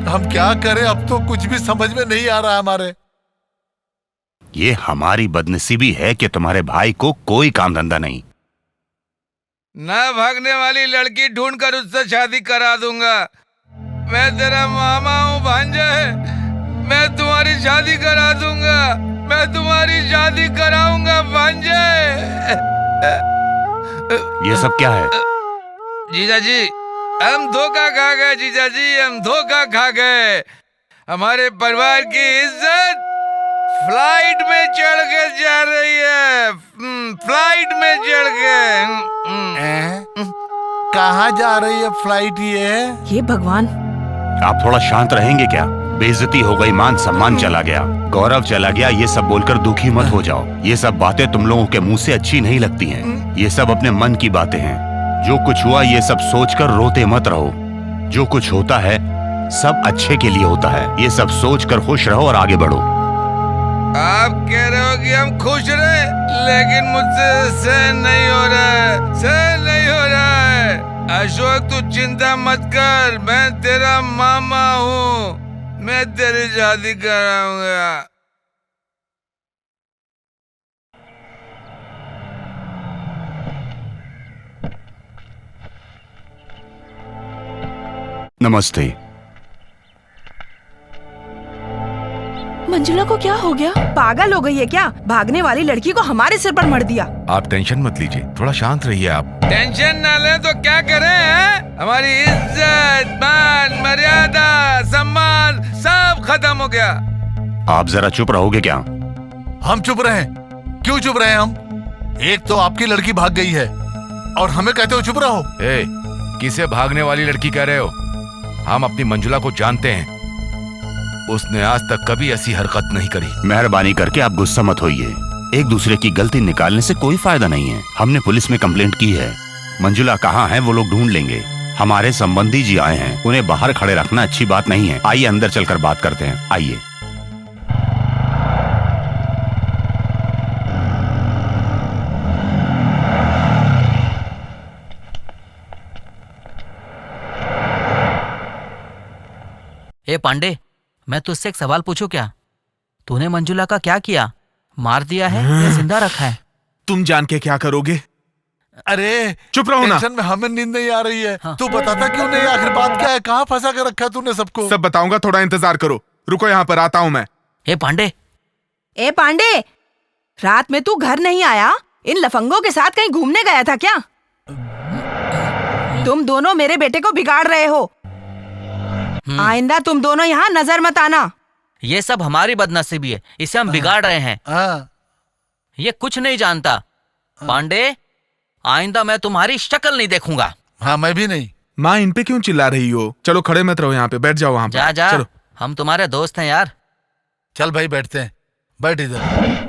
S2: हम क्या करें, अब तो कुछ भी समझ में नहीं आ रहा है हमारे।
S1: ये हमारी बदनसीबी है कि तुम्हारे भाई को कोई काम धंधा नहीं।
S4: ना भागने वाली लड़की ढूंढकर उससे शादी करा दूंगा। मैं तेरा मामा हूँ भांजे, मैं तुम्हारी शादी करा दूंगा। मैं तुम्हारी शादी कराऊंगा भांजे।
S1: ये सब क्या है?
S4: जीजा जी, हम धोखा खा गए। जीजा जी, हम धोखा खा गए। हमारे परिवार की इज्जत फ्लाइट में चढ़ के जा रही है, फ्लाइट में चढ़ के।
S2: कहाँ जा रही है फ्लाइट ये
S8: भगवान।
S1: आप थोड़ा शांत रहेंगे क्या? बेइज्जती हो गई, मान सम्मान चला गया, गौरव चला गया। ये सब बोलकर दुखी मत हो जाओ। ये सब बातें तुम लोगों के मुंह से अच्छी नहीं लगती हैं। ये सब अपने मन की बातें हैं। जो कुछ हुआ ये सब सोचकर रोते मत रहो। जो कुछ होता है सब अच्छे के लिए होता है। ये सब सोचकर खुश रहो और आगे बढ़ो।
S4: आप कह रहे हो कि हम खुश रहे, लेकिन मुझसे सहन नहीं हो रहा है, सहन नहीं हो रहा है। अशोक, तू चिंता मत कर, मैं तेरा मामा हूँ, मैं तेरी शादी कराऊंगा।
S1: नमस्ते।
S8: मंजुला को क्या हो गया? पागल हो गई है क्या? भागने वाली लड़की को हमारे सिर पर मर दिया।
S13: आप टेंशन मत लीजिए, थोड़ा शांत रहिए आप।
S4: टेंशन ना ले तो क्या करें हैं? हमारी इज्जत, मान, मर्यादा, सम्मान सब खत्म हो गया।
S1: आप जरा चुप रहोगे क्या?
S2: हम चुप रहे? क्यों चुप रहे हम? एक तो आपकी लड़की भाग गई है और हमें कहते हो चुप रहो।
S13: ए, किसे भागने वाली लड़की कह रहे हो? हम अपनी मंजुला को जानते हैं, उसने आज तक कभी ऐसी हरकत नहीं करी।
S1: मेहरबानी करके आप गुस्सा मत होइए। एक दूसरे की गलती निकालने से कोई फायदा नहीं है। हमने पुलिस में कंप्लेंट की है। मंजुला कहाँ है वो लोग ढूंढ लेंगे। हमारे संबंधी जी आए हैं, उन्हें बाहर खड़े रखना अच्छी बात नहीं है। आइए अंदर चलकर बात करते हैं, आइए।
S7: ए पांडे, मैं तुझसे एक सवाल पूछूं क्या? तूने मंजुला का क्या किया? मार दिया है या जिंदा रखा है?
S10: तुम जान के क्या करोगे?
S2: अरे
S10: चुप रहो ना।
S2: टेंशन में हमें नींद नहीं आ रही है। तू बताता क्यों नहीं? आखिर बात क्या है? कहाँ फंसा कर रखा है तूने सबको?
S10: सब बताऊंगा, थोड़ा इंतजार करो। रुको, यहाँ पर आता हूँ मैं।
S7: ए पांडे,
S8: ए पांडे, रात में तू घर नहीं आया? इन लफंगों के साथ कहीं घूमने गया था क्या? तुम दोनों मेरे बेटे को बिगाड़ रहे हो। आइंदा तुम दोनों यहाँ नजर मत आना।
S7: ये सब हमारी बदनसीबी है, इसे हम बिगाड़ रहे हैं। ये कुछ नहीं जानता। पांडे, आइंदा मैं तुम्हारी शक्ल नहीं देखूंगा।
S2: हाँ, मैं भी नहीं।
S10: माँ, इन पे क्यों चिल्ला रही हो? चलो खड़े मत रहो, यहाँ पे बैठ जाओ। वहाँ
S7: जा जा,
S10: चलो।
S7: हम तुम्हारे दोस्त हैं यार।
S2: चल भाई बैठते हैं, बैठ इधर।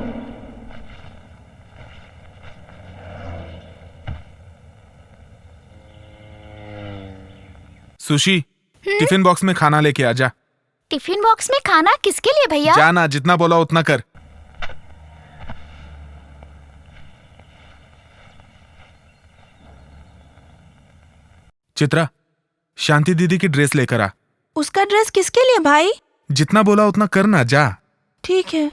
S10: सुशी, टिफिन बॉक्स में खाना लेके आ जा।
S9: टिफिन बॉक्स में खाना किसके लिए भैया?
S10: जाना, जितना बोला उतना कर। चित्रा, शांति दीदी की ड्रेस लेकर आ।
S8: उसका ड्रेस किसके लिए भाई?
S10: जितना बोला उतना करना, जा।
S8: ठीक है।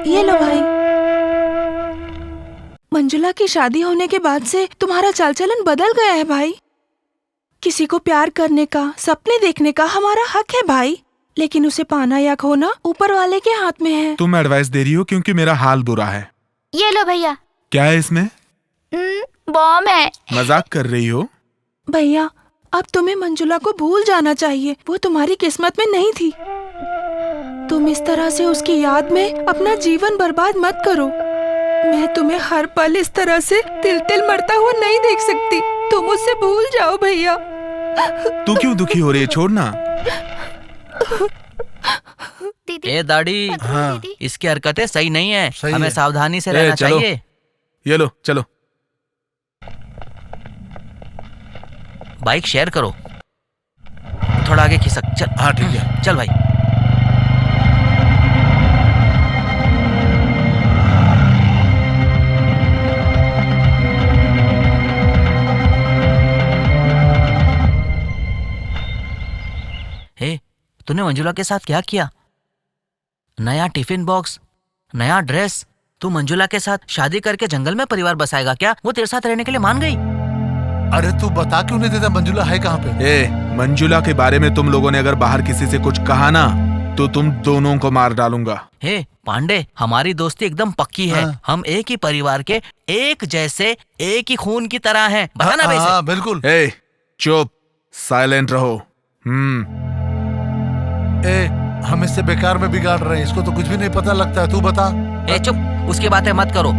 S8: ये लो भाई। मंजुला की शादी होने के बाद से तुम्हारा चाल चलन बदल गया है भाई। किसी को प्यार करने का, सपने देखने का हमारा हक है भाई, लेकिन उसे पाना या खोना ऊपर वाले के हाथ में है।
S10: तुम एडवाइस दे रही हो क्योंकि मेरा हाल बुरा है।
S9: ये लो भैया।
S10: क्या है इसमें?
S9: बॉम्ब है।
S10: मजाक कर रही हो?
S8: भैया, अब तुम्हें मंजुला को भूल जाना चाहिए। वो तुम्हारी किस्मत में नहीं थी। तुम इस तरह से उसकी याद में अपना जीवन बर्बाद मत करो। मैं तुम्हें हर पल इस तरह से तिल तिल मरता हुआ नहीं देख सकती। तुम उससे भूल जाओ भैया।
S10: तू क्यों दुखी हो रही है? छोड़ना।
S7: ए दाढ़ी,
S2: हाँ।
S7: इसकी हरकतें सही नहीं है।
S2: सही
S7: हमें
S2: है।
S7: सावधानी से रहना
S10: चलो।
S7: चाहिए।
S10: ये लो, चलो।
S7: बाइक शेयर करो, थोड़ा आगे खिसक। चल।
S2: हाँ ठीक है,
S7: चल भाई। हे, तूने मंजुला के साथ क्या किया? नया टिफिन बॉक्स, नया ड्रेस। तू मंजुला के साथ शादी करके जंगल में परिवार बसाएगा क्या? वो तेरे साथ रहने के लिए मान गई।
S2: अरे तू बता क्यों नहीं देता? मंजुला है कहाँ पे?
S10: मंजुला के बारे में तुम लोगों ने अगर बाहर किसी से कुछ कहा ना तो तुम दोनों को मार डालूंगा।
S7: हे पांडे, हमारी दोस्ती एकदम पक्की है।
S2: हाँ।
S7: हम एक ही परिवार के, एक जैसे, एक ही खून की तरह हैं। बता ना वैसे।
S2: हाँ बिल्कुल।
S10: चुप, साइलेंट रहो।
S2: हम इससे बेकार में बिगाड़ रहे हैं। इसको तो कुछ भी नहीं पता लगता है। तू बता।
S7: चुप, उसकी बातें मत करो।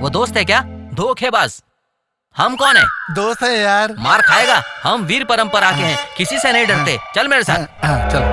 S7: वो दोस्त है क्या? धोखेबाज। हम कौन है?
S2: दोस्त है यार।
S7: मार खाएगा। हम वीर परंपरा के हैं, किसी से नहीं डरते। चल मेरे साथ।
S2: चल।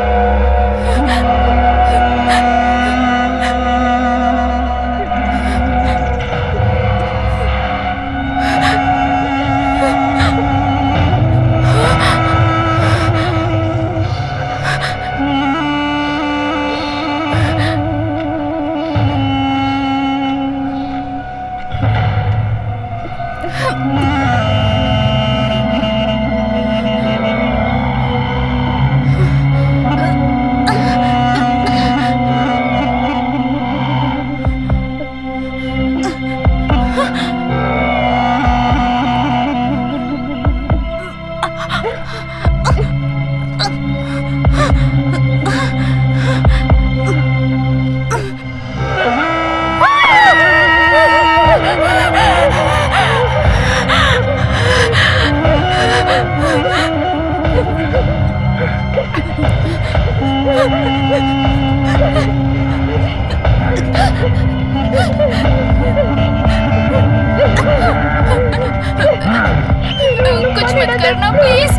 S9: करना प्लीज।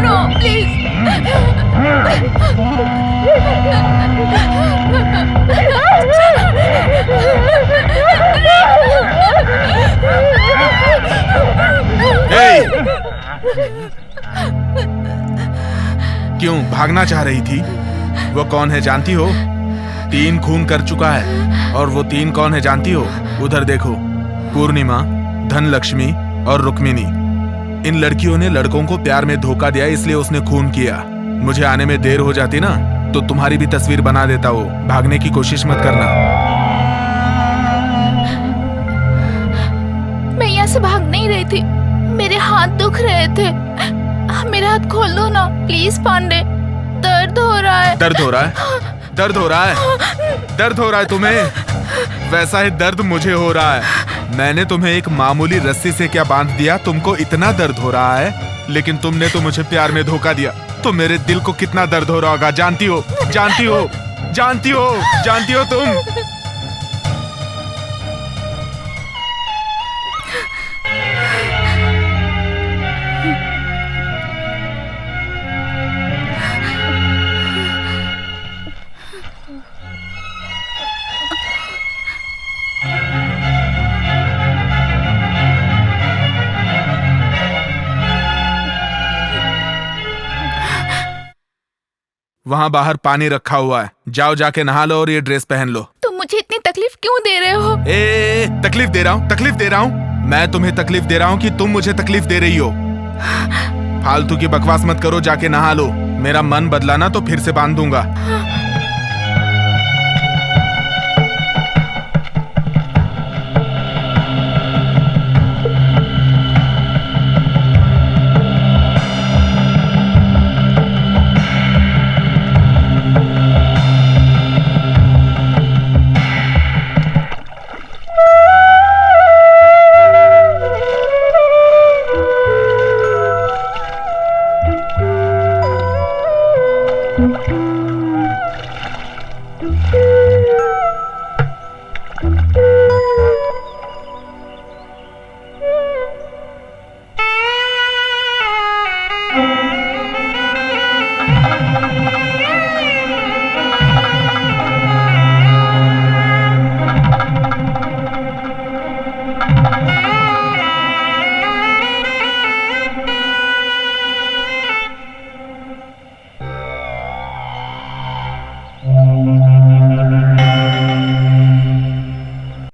S9: No please.
S10: क्यों भागना चाह रही थी? वो कौन है जानती हो? 3 खून कर चुका है। और वो 3 कौन है जानती हो? उधर देखो, पूर्णिमा, धनलक्ष्मी और रुक्मिणी। इन लड़कियों ने लड़कों को प्यार में धोखा दिया, इसलिए उसने खून किया। मुझे आने में देर हो जाती ना तो तुम्हारी भी तस्वीर बना देता वो। भागने की कोशिश मत करना।
S9: मैं यहाँ से भाग नहीं रही थी, मेरे हाथ दुख रहे थे। मेरे हाथ खोल दो ना प्लीज पांडे, दर्द हो रहा है।
S10: दर्द हो रहा है? दर्द हो रहा है? दर्द हो रहा है तुम्हें? वैसा ही दर्द मुझे हो रहा है। मैंने तुम्हें एक मामूली रस्सी से क्या बांध दिया, तुमको इतना दर्द हो रहा है। लेकिन तुमने तो मुझे प्यार में धोखा दिया, तो मेरे दिल को कितना दर्द हो रहा होगा जानती हो? जानती हो? जानती हो? जानती हो तुम? वहां बाहर पानी रखा हुआ है, जाओ जाके नहा लो और ये ड्रेस पहन लो।
S9: तुम मुझे इतनी तकलीफ क्यों दे रहे हो?
S10: तकलीफ दे रहा हूँ? तकलीफ दे रहा हूँ? मैं तुम्हें तकलीफ दे रहा हूँ कि तुम मुझे तकलीफ दे रही हो? फालतू की बकवास मत करो, जाके नहा लो। मेरा मन बदला ना तो फिर से बांध दूंगा।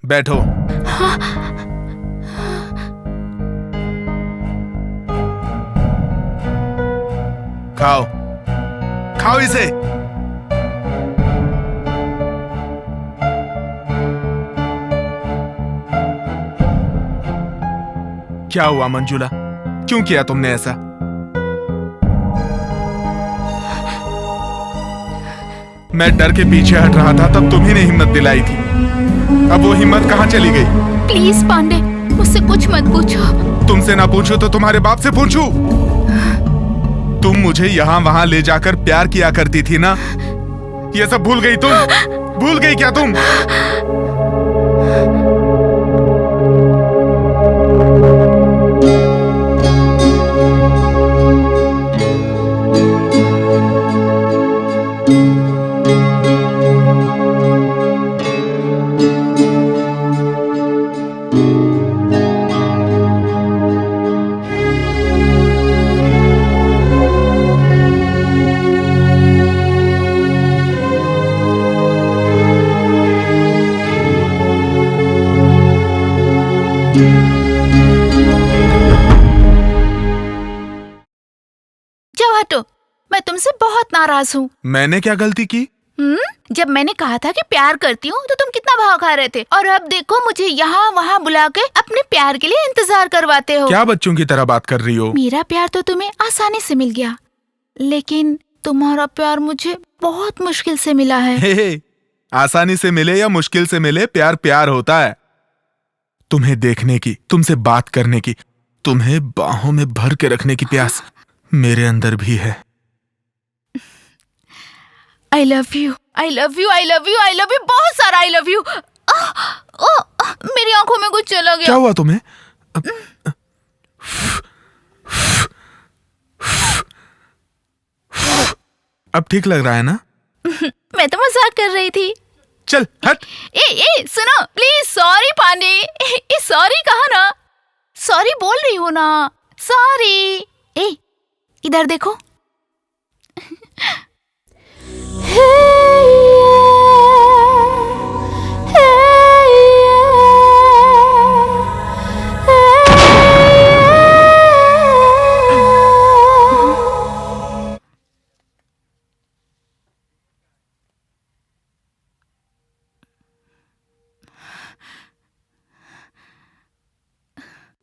S10: बैठो। खाओ, खाओ इसे। क्या हुआ मंजुला, क्यों किया तुमने ऐसा? मैं डर के पीछे हट रहा था, तब तुम्ही ने हिम्मत दिलाई थी। अब वो हिम्मत कहाँ चली गई?
S9: प्लीज पांडे, मुझसे कुछ मत पूछो।
S10: तुमसे ना पूछो तो तुम्हारे बाप से पूछूं? तुम मुझे यहाँ वहाँ ले जाकर प्यार किया करती थी ना, ये सब भूल गई तुम? भूल गई क्या तुम?
S9: जाओ हटो, मैं तुमसे बहुत नाराज हूँ।
S10: मैंने क्या गलती की?
S9: जब मैंने कहा था कि प्यार करती हूँ तो तुम कितना भाव खा रहे थे, और अब देखो मुझे यहाँ वहाँ बुला के अपने प्यार के लिए इंतजार करवाते हो।
S10: क्या बच्चों की तरह बात कर रही हो?
S9: मेरा प्यार तो तुम्हें आसानी से मिल गया, लेकिन तुम्हारा प्यार मुझे बहुत मुश्किल से मिला है।
S10: हे, आसानी से मिले या मुश्किल से मिले, प्यार प्यार होता है। तुम्हें देखने की, तुमसे बात करने की, तुम्हें बाहों में भर के रखने की प्यास मेरे अंदर भी है।
S9: I love you, I love you, I love you, I love you, बहुत सारा I love you। मेरी आंखों में कुछ चला गया।
S10: क्या हुआ तुम्हें? अब ठीक लग रहा है ना?
S9: मैं तो मजाक कर रही थी।
S10: चल हट।
S9: ए सुनो प्लीज। सॉरी पांडे। सॉरी कहा ना? सॉरी बोल रही हो ना? सॉरी। इधर देखो।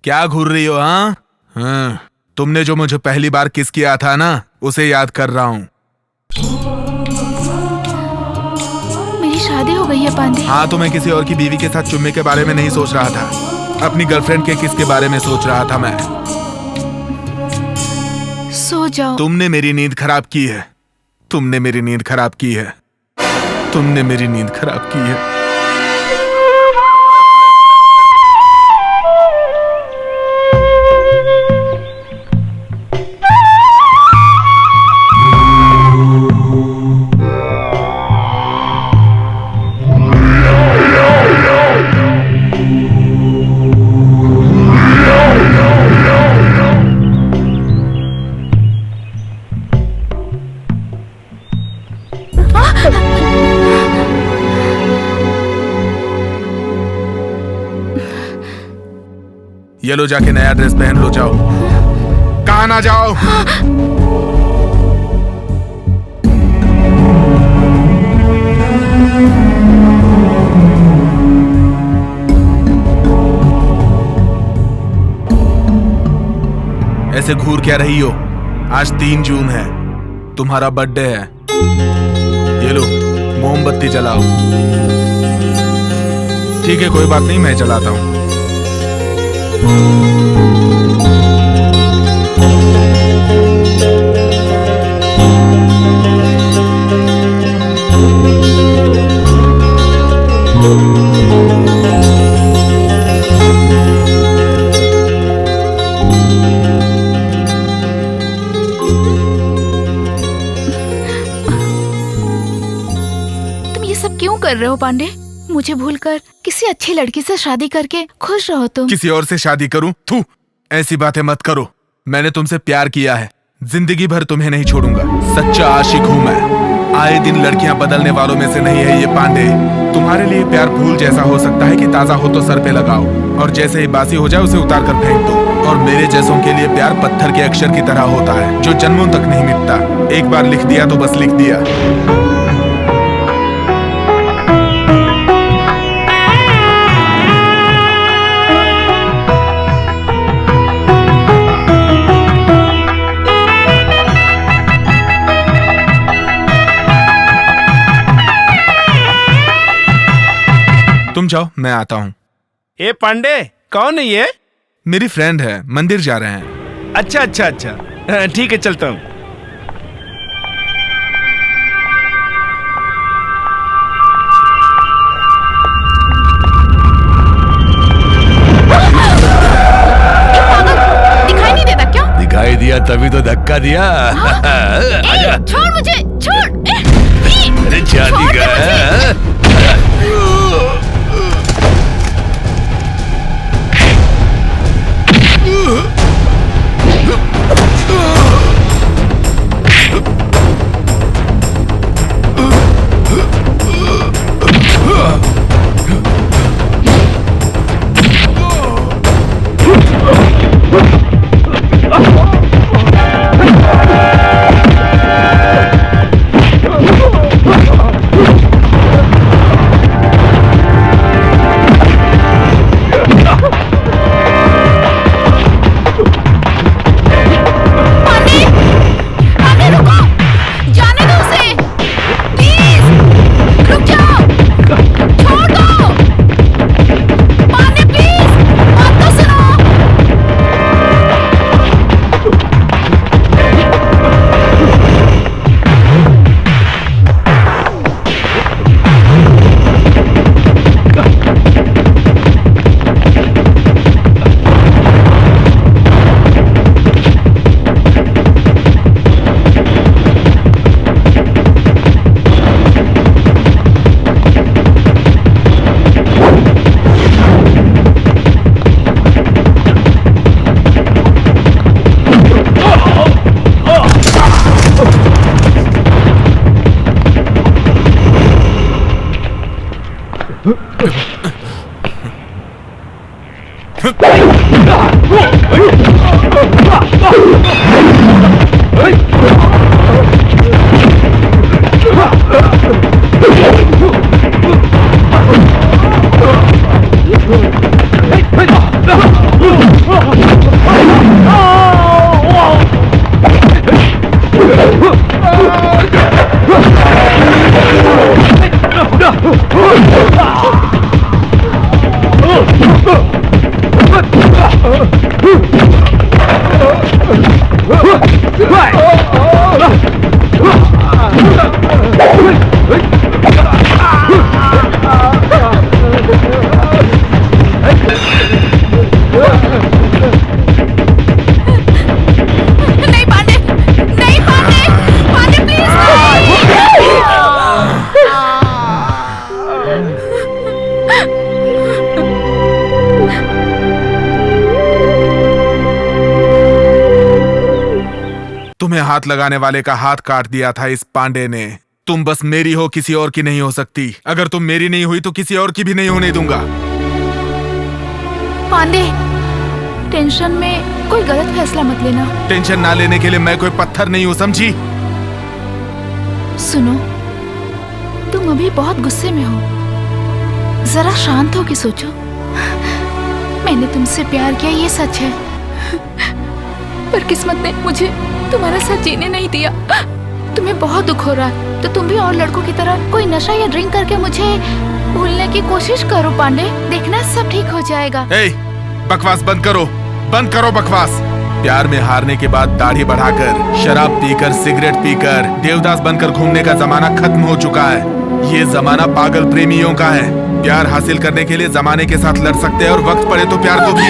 S10: क्या घूर रही हो? हाँ, तुमने जो मुझे पहली बार किस किया था ना, उसे याद कर रहा हूँ।
S9: मेरी शादी हो गई है पांडे।
S10: हाँ, तो मैं किसी और की बीवी के साथ चुम्मे के बारे में नहीं सोच रहा था, अपनी गर्लफ्रेंड के किस के बारे में सोच रहा था मैं।
S9: सो जाओ।
S10: तुमने मेरी नींद खराब की है। तुमने मेरी नींद खराब की है। तुमने मेरी नींद खराब की है। ये लो, जाके नया ड्रेस पहन लो। जाओ। कहाँ ना जाओ। ऐसे घूर क्या रही हो? आज 3 जून है, तुम्हारा बर्थडे है। ये लो, मोमबत्ती जलाओ। ठीक है, कोई बात नहीं, मैं जलाता हूँ।
S9: तुम ये सब क्यों कर रहे हो पांडे? मुझे भूलकर किसी अच्छी लड़की से शादी करके खुश रहो तुम।
S10: किसी और से शादी करूं? थू, ऐसी बातें मत करो। मैंने तुमसे प्यार किया है, जिंदगी भर तुम्हें नहीं छोड़ूंगा। सच्चा आशिक हूं मैं। आए दिन लड़कियां बदलने वालों में से नहीं है ये पांडे। तुम्हारे लिए प्यार फूल जैसा हो सकता है कि ताजा हो तो सर पे लगाओ और जैसे ही बासी हो जाए उसे उतार कर फेंक दो। और मेरे जैसों के लिए प्यार पत्थर के अक्षर की तरह होता है, जो जन्मों तक नहीं मिटता। एक बार लिख दिया तो बस लिख दिया। तुम जाओ, मैं आता हूँ।
S11: ए पांडे, कौन है ये?
S10: मेरी फ्रेंड है, मंदिर जा रहे हैं।
S11: अच्छा अच्छा अच्छा, ठीक है, चलता हूँ।
S9: दिखाई नहीं देता क्या?
S13: दिखाई दिया तभी तो धक्का दिया। आजा।
S9: छोड़ मुझे, छोड़।
S13: अरे शादी का
S9: नहीं पांडे, नहीं पांडे, पांडे प्लीज
S10: तुम्हें हाथ लगाने वाले का हाथ काट दिया था इस पांडे ने। तुम बस मेरी हो, किसी और की नहीं हो सकती। अगर तुम मेरी नहीं हुई तो किसी और की भी नहीं होने दूंगा।
S9: पांडे, टेंशन में कोई गलत फैसला मत लेना।
S10: टेंशन ना लेने के लिए मैं कोई पत्थर नहीं हूँ, समझी?
S9: सुनो, तुम अभी बहुत गुस्से में हो, जरा शांत हो के सोचो। मैंने तुमसे प्यार किया, ये सच है, पर किस्मत ने मुझे तुम्हारा साथ जीने नहीं दिया। तुम्हें बहुत दुख हो रहा है तो तुम भी और लड़कों की तरह कोई नशा या ड्रिंक करके मुझे भूलने की कोशिश करो पांडे। देखना सब ठीक हो जाएगा।
S10: बकवास बंद करो, बंद करो बकवास। प्यार में हारने के बाद दाढ़ी बढ़ाकर, शराब पीकर, सिगरेट पीकर, देवदास बनकर घूमने का जमाना खत्म हो चुका है। ये जमाना पागल प्रेमियों का है। प्यार हासिल करने के लिए जमाने के साथ लड़ सकते हैं और वक्त पड़े तो प्यार को भी।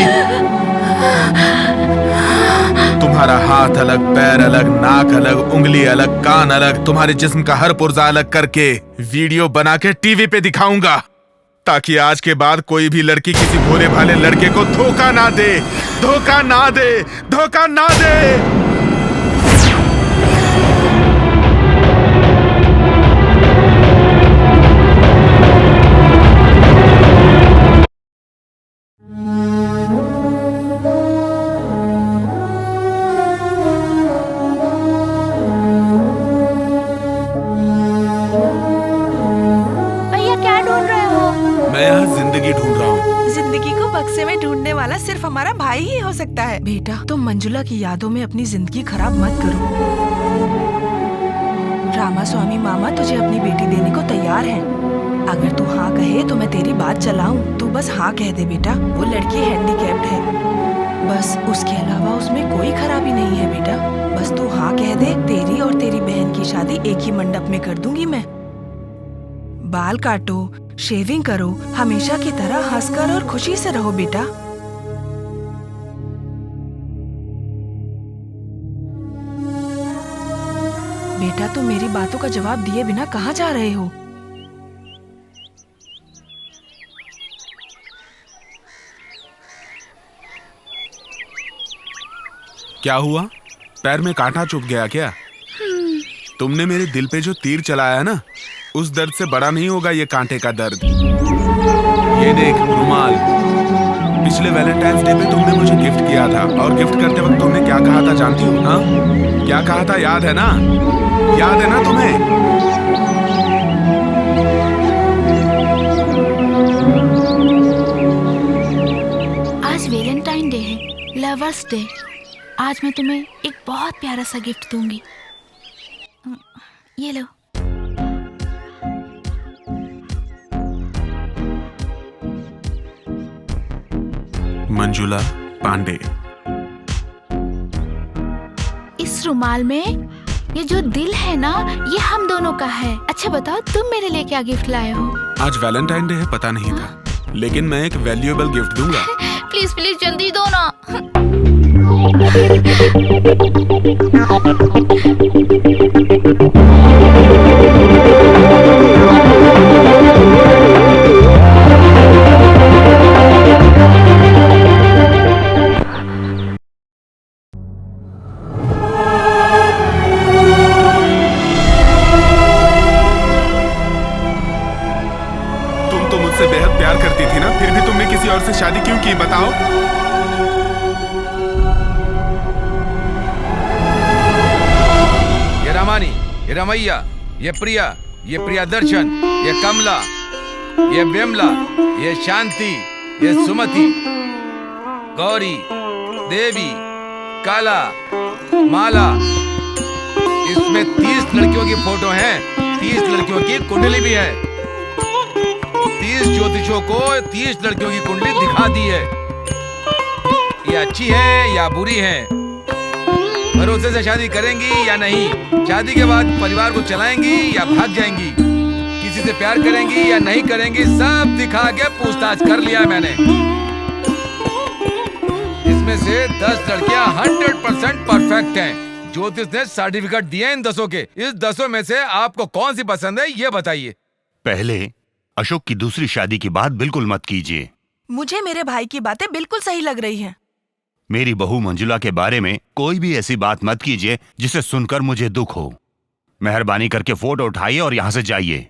S10: तुम्हारा हाथ अलग, पैर अलग, नाक अलग, उंगली अलग, कान अलग, तुम्हारे जिस्म का हर पुर्जा अलग करके वीडियो बना के टीवी पे दिखाऊंगा, ताकि आज के बाद कोई भी लड़की किसी भोले भाले लड़के को धोखा ना दे, धोखा ना दे, धोखा ना दे।
S8: बक्से में ढूंढने वाला सिर्फ हमारा भाई ही हो सकता है। बेटा, तुम मंजुला की यादों में अपनी जिंदगी खराब मत करो। रामास्वामी मामा तुझे अपनी बेटी देने को तैयार हैं। अगर तू हाँ कहे तो मैं तेरी बात चलाऊं। तू बस हाँ कह दे बेटा। वो लड़की हैंडीकैप्ड है, बस उसके अलावा उसमें कोई खराबी नहीं है बेटा। बस तू हाँ कह दे, तेरी और तेरी बहन की शादी एक ही मंडप में कर दूंगी मैं। बाल काटो, शेविंग करो, हमेशा की तरह हंसकर और खुशी से रहो बेटा। बेटा, तुम मेरी बातों का जवाब दिए बिना कहाँ जा रहे हो?
S10: क्या हुआ? पैर में कांटा चुभ गया क्या? तुमने मेरे दिल पे जो तीर चलाया है ना, उस दर्द से बड़ा नहीं होगा ये कांटे का दर्द। ये देख रुमाल, पिछले वैलेंटाइंस डे पे तुमने मुझे गिफ्ट किया था, और गिफ्ट करते वक्त तुमने क्या कहा था जानती हो? हाँ, क्या कहा था? याद है ना? याद है ना तुम्हें?
S9: आज वैलेंटाइन डे है, लवर्स डे। आज मैं तुम्हें एक बहुत प्यारा सा गिफ्ट दूंगी। ये लो।
S10: मंजुला पांडे।
S9: इस रुमाल में ये जो दिल है ना, ये हम दोनों का है। अच्छा बताओ, तुम मेरे लिए क्या गिफ्ट लाए हो?
S10: आज वैलेंटाइन डे है, पता नहीं था, लेकिन मैं एक वैल्यूएबल गिफ्ट दूंगा।
S9: प्लीज प्लीज जल्दी दो ना।
S10: तुम तो मुझसे बेहद प्यार करती थी ना, फिर भी तुमने किसी और से शादी क्यों की बताओ?
S4: रमैया, ये प्रिया, ये प्रियदर्शन, ये कमला, ये बिमला, ये शांति, ये सुमति, गौरी, देवी, काला, माला। इसमें 30 लड़कियों की फोटो हैं, 30 लड़कियों की कुंडली भी है। 30 ज्योतिषों को 30 लड़कियों की कुंडली दिखा दी है। ये अच्छी है या बुरी है, भरोसे से शादी करेंगी या नहीं, शादी के बाद परिवार को चलाएंगी या भाग जाएंगी, किसी से प्यार करेंगी या नहीं करेंगी, सब दिखा के पूछताछ कर लिया मैंने। इसमें से 10 लड़कियां 100% परफेक्ट हैं। ज्योतिष ने सर्टिफिकेट दिए इन 10 के। इस 10 में से आपको कौन सी पसंद है ये बताइए।
S1: पहले अशोक की दूसरी शादी की बात बिल्कुल मत कीजिए।
S8: मुझे मेरे भाई की बातें बिल्कुल सही लग रही हैं।
S1: मेरी बहू मंजुला के बारे में कोई भी ऐसी बात मत कीजिए जिसे सुनकर मुझे दुख हो। मेहरबानी करके फोटो उठाइए और यहां से जाइए।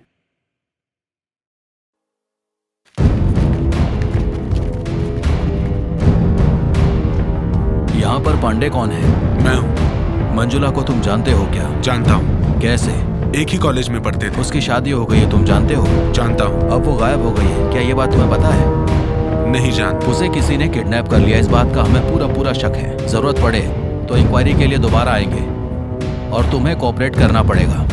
S3: यहाँ पर पांडे कौन है?
S14: मैं हूँ।
S3: मंजुला को तुम जानते हो क्या?
S14: जानता हूँ।
S3: कैसे?
S14: एक ही कॉलेज में पढ़ते थे।
S3: उसकी शादी हो गई है, तुम जानते हो?
S14: जानता हूँ।
S3: अब वो गायब हो गई है, क्या ये बात तुम्हें पता है?
S14: नहीं जानता।
S3: उसे किसी ने किडनैप कर लिया, इस बात का हमें पूरा शक है। जरूरत पड़े तो इंक्वायरी के लिए दोबारा आएंगे और तुम्हें कोऑपरेट करना पड़ेगा।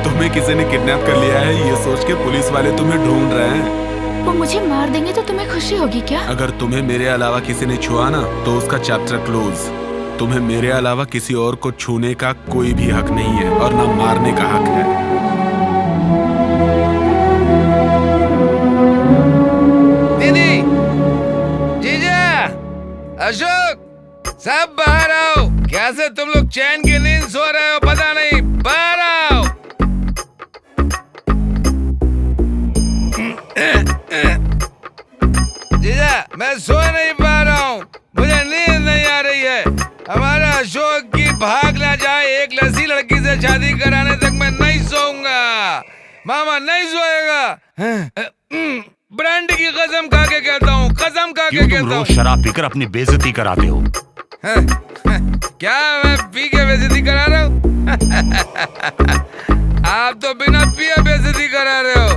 S14: तुम्हें किसी ने किडनैप कर लिया है ये सोच के पुलिस वाले तुम्हें ढूंढ रहे हैं।
S9: वो मुझे मार देंगे तो तुम्हें खुशी होगी क्या?
S14: अगर तुम्हें मेरे अलावा किसी ने छुआ ना तो उसका चैप्टर क्लोज। तुम्हें मेरे अलावा किसी और को छूने का कोई भी हक नहीं है और ना मारने का हक है।
S4: दीदी, जीजा, अशोक, सब बाहर आओ। कैसे तुम लोग चैन की नींद सो रहे हो पता नहीं, बाहर आओ। जीजा, मैं सो नहीं पा रहा हूँ, मुझे नींद नहीं आ रही है। हमारा अशोक की भाग ना जाए एक लसी लड़की से शादी कराने तक मैं नहीं सोऊंगा। मामा नहीं सोएगा। ब्रांड की कसम खा के कहता हूँ, कसम खा के कहता हूँ।
S1: तुम रोज शराब पीकर अपनी बेइज्जती कराते हो।
S4: क्या मैं पी के बेइज्जती करा रहा हूँ? आप तो बिना पिए बेइज्जती करा रहे हो।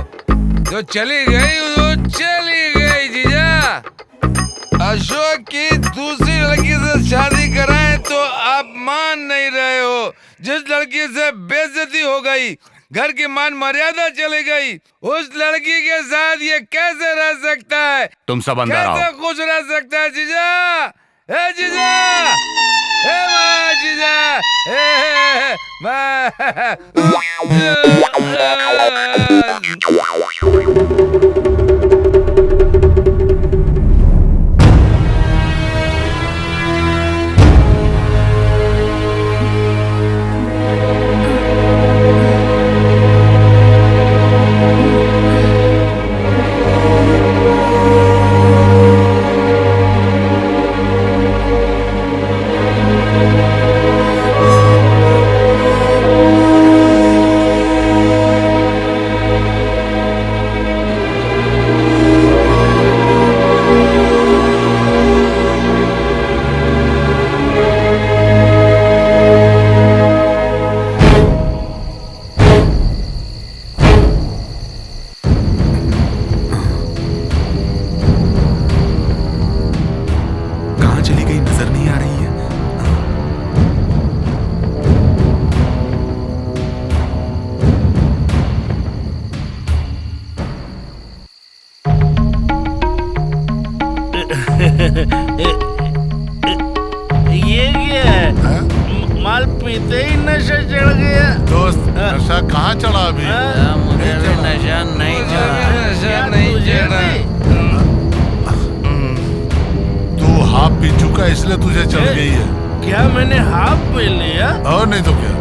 S4: जो चली गई वो चली गई जीजा। अशोक की दूसरी लड़की से शादी कराएं तो आप मान नहीं रहे हो। जिस लड़की से बेइज्जती हो गई, घर की मान मर्यादा चली गई, उस लड़की के साथ ये कैसे रह सकता है?
S1: तुम सब अंदर आओ।
S4: कैसे खुश रह सकता है जीजा? ए जीजा, ए माँ जीजा, ए
S12: ये क्या है? माल पीते ही नशा चढ़ गया।
S2: दोस्त, नशा कहाँ चढ़ा अभी?
S3: मुझे भी नशा नहीं चढ़ा।
S2: तू हाफ पी चुका इसलिए तुझे चढ़ गई है।
S12: क्या मैंने हाफ पी लिया?
S2: और नहीं तो क्या।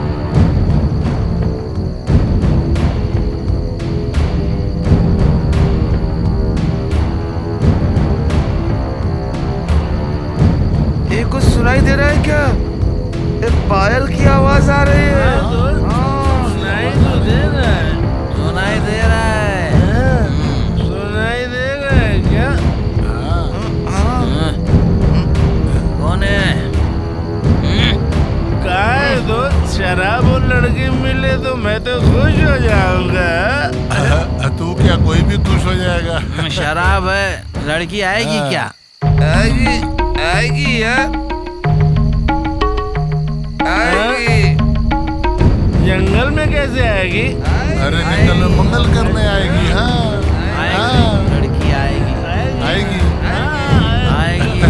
S4: कुछ सुनाई दे रहा है क्या? पायल की आवाज आ रही है।
S7: सुनाई दे रहा है
S4: सुनाई दे रहा है क्या?
S7: कौन है?
S4: काय दो शराब और लड़की मिले तो मैं तो खुश हो जाऊंगा।
S2: तू क्या कोई भी खुश हो जाएगा।
S7: शराब है, लड़की आएगी क्या?
S4: आएगी आएगी यार आएगी। जंगल में कैसे आएगी?
S2: अरे जंगल में मंगल करने आएगी। हाँ
S7: लड़की आएगी
S2: आएगी
S7: आएगी।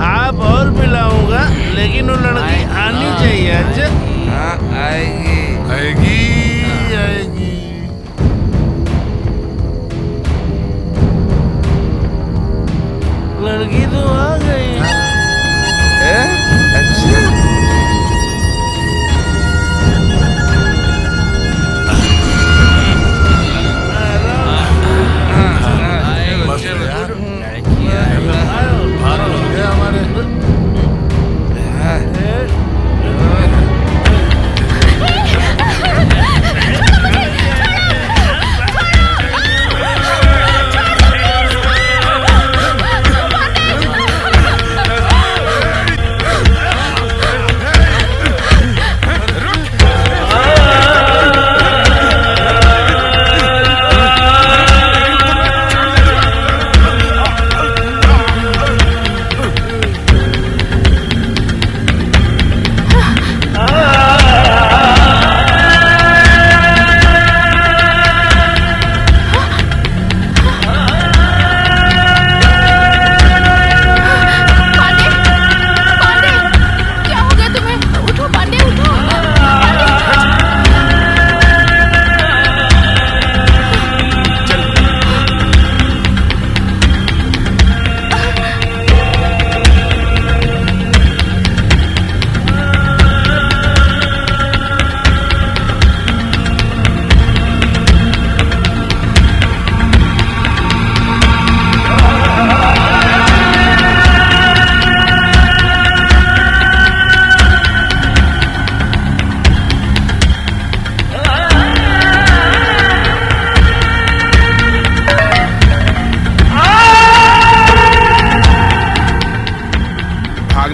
S4: आप और पिलाऊंगा लेकिन वो लड़की आनी चाहिए। अच्छा हाँ आएगी
S2: आएगी आएगी।
S4: लड़की तो आ गई।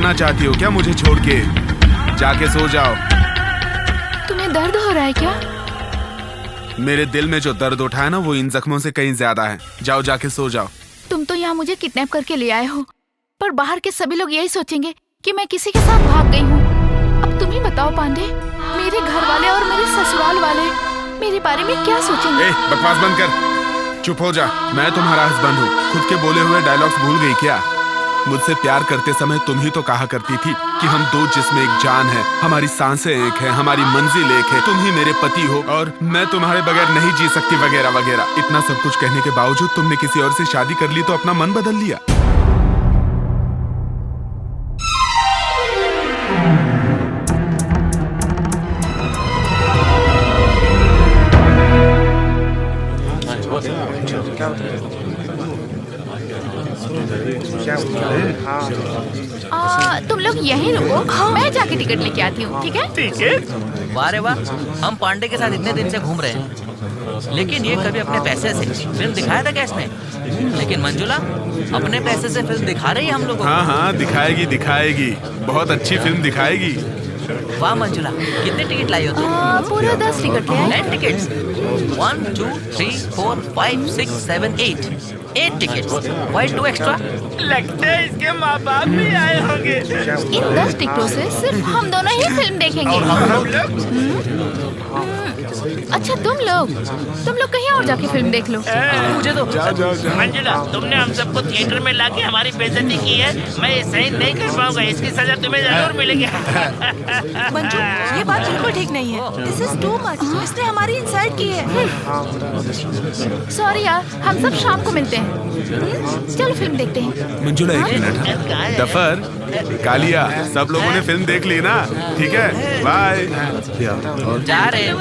S4: अच्छा
S10: चाहती हो क्या मुझे छोड़ के? जाके सो जाओ।
S9: तुम्हें दर्द हो रहा है क्या?
S10: मेरे दिल में जो दर्द उठा है ना वो इन जख्मों से कहीं ज्यादा है। जाओ जाके सो जाओ।
S9: तुम तो यहाँ मुझे किडनैप करके ले आए हो, पर बाहर के सभी लोग यही सोचेंगे कि मैं किसी के साथ भाग गई हूँ। अब तुम ही बताओ पांडे, मेरे घर वाले और मेरे ससुराल वाले मेरे बारे में क्या सोचेंगे?
S10: बकवास बंद कर, चुप हो जा। मैं तुम्हारा हस्बैंड हूँ। खुद के बोले हुए डायलॉग्स भूल गई क्या? मुझसे प्यार करते समय तुम ही तो कहा करती थी कि हम दो जिस्म एक जान है, हमारी सांसें एक है, हमारी मंजिल एक है, तुम ही मेरे पति हो और मैं तुम्हारे बगैर नहीं जी सकती, वगैरह वगैरह। इतना सब कुछ कहने के बावजूद तुमने किसी और से शादी कर ली तो अपना मन बदल लिया।
S9: तुम लोग यहीं रुको, मैं जाके टिकट लेके आती हूँ, ठीक है?
S7: टिकट? वाह रे वाह, हम पांडे के साथ इतने दिन से घूम रहे हैं, लेकिन ये कभी अपने पैसे से फिल्म दिखाया था क्या इसने? लेकिन मंजुला अपने पैसे से फिल्म दिखा रही है हम लोगों को।
S10: हाँ हाँ दिखाएगी दिखाएगी, बहुत अच्छी फिल्म दिखाएगी।
S7: वाह मंजुला, कितने टिकट लाई हो तुम?
S9: पूरा 10 टिकट ले आए।
S7: 10 टिकट्स? 1 2 3 4 5 6 7 8 टिकट्स। Why 2 extra?
S12: लगता है इसके माँ बाप भी आए होंगे।
S9: इन 10 टिकटों से सिर्फ हम दोनों ही फिल्म देखेंगे। अच्छा तुम लोग कहीं और जाके फिल्म देख लो।
S7: मुझे तो
S12: मंजुला, तुमने हम सबको थिएटर में लाके हमारी बेइज्जती की है। मैं ये सही नहीं कर पाऊंगा, इसकी सजा तुम्हें जरूर मिलेगी।
S8: मंजू, ये बात बिल्कुल ठीक नहीं है। This is too much. इसने हमारी इंसल्ट की है।
S9: सॉरी यार, हम सब शाम को मिलते हैं। चलो फिल्म देखते हैं।
S10: मंजुला एक मिनट। दफर, कालिया, सब लोगों ने फिल्म देख ली ना? ठीक है, बाय।
S7: जा रहे हैं।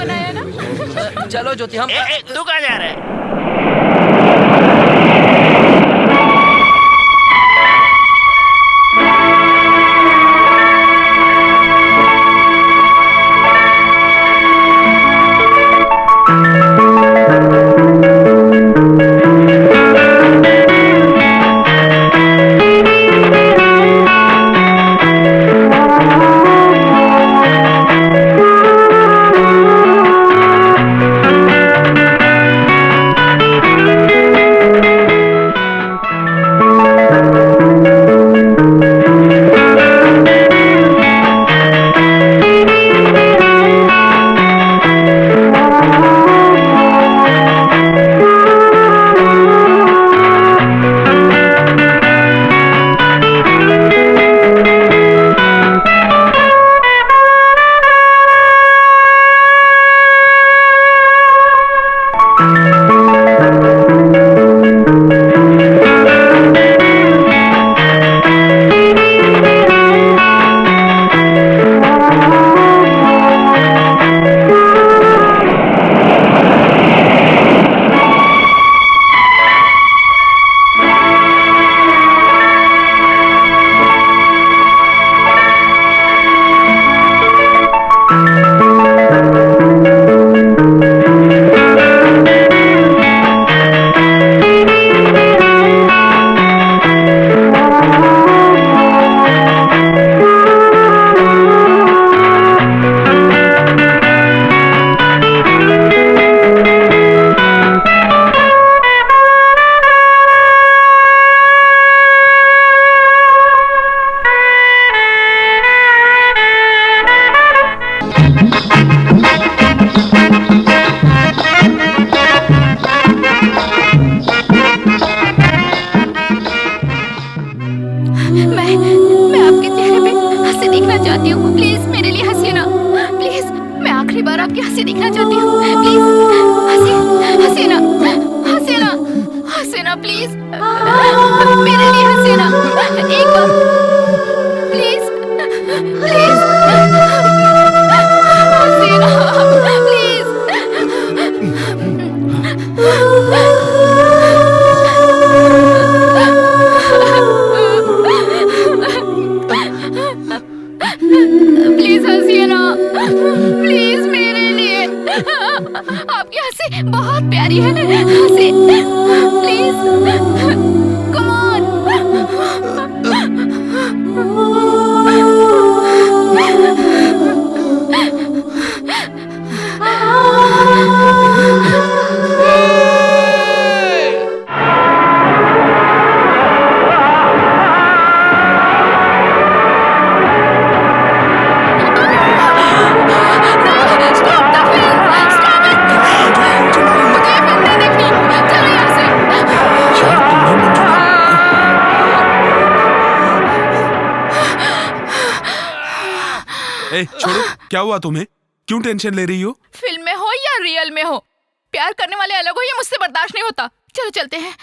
S7: चलो ज्योति, हम
S12: तू कहाँ जा रहा है?
S9: मेरे लिए हसीना, एक बार प्लीज प्लीज हसीना प्लीज। प्लीज हसीना, प्लीज मेरे लिए। आपकी हंसी बहुत प्यारी है, हंसी प्लीज कम ऑन।
S14: छोड़ो, क्या हुआ तुम्हें? क्यों टेंशन ले रही हो?
S9: फिल्म में हो या रियल में हो, प्यार करने वाले अलग हो, ये मुझसे बर्दाश्त नहीं होता। चलो चलते हैं।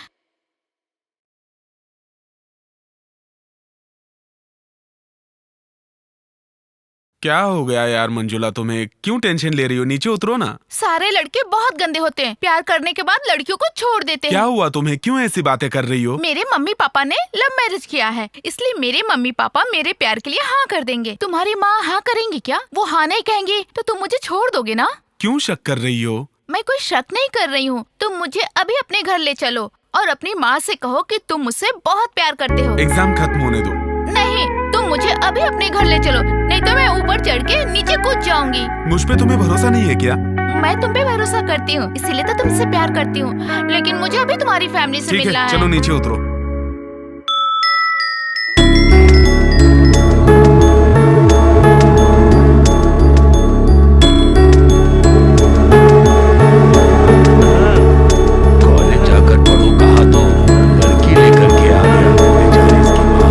S14: क्या हो गया यार मंजुला, तुम्हें क्यों टेंशन ले रही हो? नीचे उतरो ना।
S9: सारे लड़के बहुत गंदे होते हैं, प्यार करने के बाद लड़कियों को छोड़ देते हैं।
S14: क्या हुआ तुम्हें? क्यों ऐसी बातें कर रही हो?
S9: मेरे मम्मी पापा ने लव मैरिज किया है, इसलिए मेरे मम्मी पापा मेरे प्यार के लिए हाँ कर देंगे। तुम्हारी माँ हाँ करेंगी क्या? वो हाँ नहीं कहेंगी तो तुम मुझे छोड़ दोगे ना?
S14: क्यों शक कर रही हो?
S9: मैं कोई शक नहीं कर रही हूँ। तुम मुझे अभी अपने घर ले चलो और अपनी माँ से कहो कि तुम मुझसे बहुत प्यार करते हो।
S14: एग्जाम खत्म होने दो।
S9: नहीं, तुम मुझे अभी अपने घर ले चलो, नहीं तो मैं ऊपर चढ़ के नीचे कूद जाऊंगी।
S14: मुझ पे तुम्हें भरोसा नहीं है क्या?
S9: मैं तुम पे भरोसा करती हूँ, इसीलिए तो तुमसे प्यार करती हूँ, लेकिन मुझे अभी तुम्हारी फैमिली से मिलना है।
S14: चलो नीचे उतरो।
S3: कॉलेज जाकर पढ़ो कहा तो लड़की लेकर के आ गया बेचारी इसकी माँ।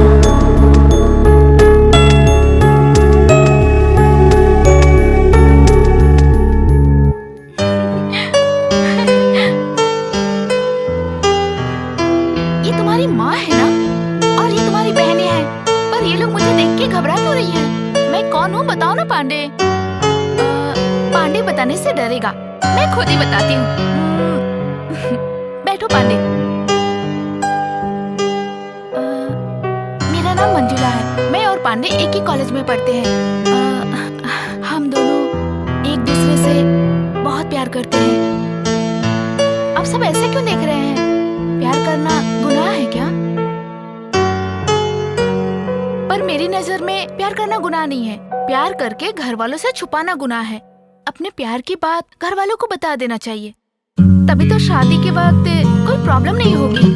S9: ये तुम्हारी माँ है ना, और ये तुम्हारी बहनें हैं, पर ये लोग मुझे देख के घबरा क्यों रही हैं? मैं कौन हूँ बताओ ना पांडे। पांडे बताने से डरेगा, मैं खुद ही बताती हूँ। बैठो पांडे। मेरा नाम मंजुला है, मैं और पांडे एक ही कॉलेज में पढ़ते हैं। हम दोनों एक दूसरे से बहुत प्यार करते हैं। आप सब ऐसे क्यों देख रहे हैं? प्यार करना गुनाह है क्या? पर मेरी नजर में प्यार करना गुनाह नहीं है। प्यार करके घर वालों से छुपाना गुनाह है। अपने प्यार की बात घर वालों को बता देना चाहिए, तभी तो शादी के वक्त कोई प्रॉब्लम नहीं होगी।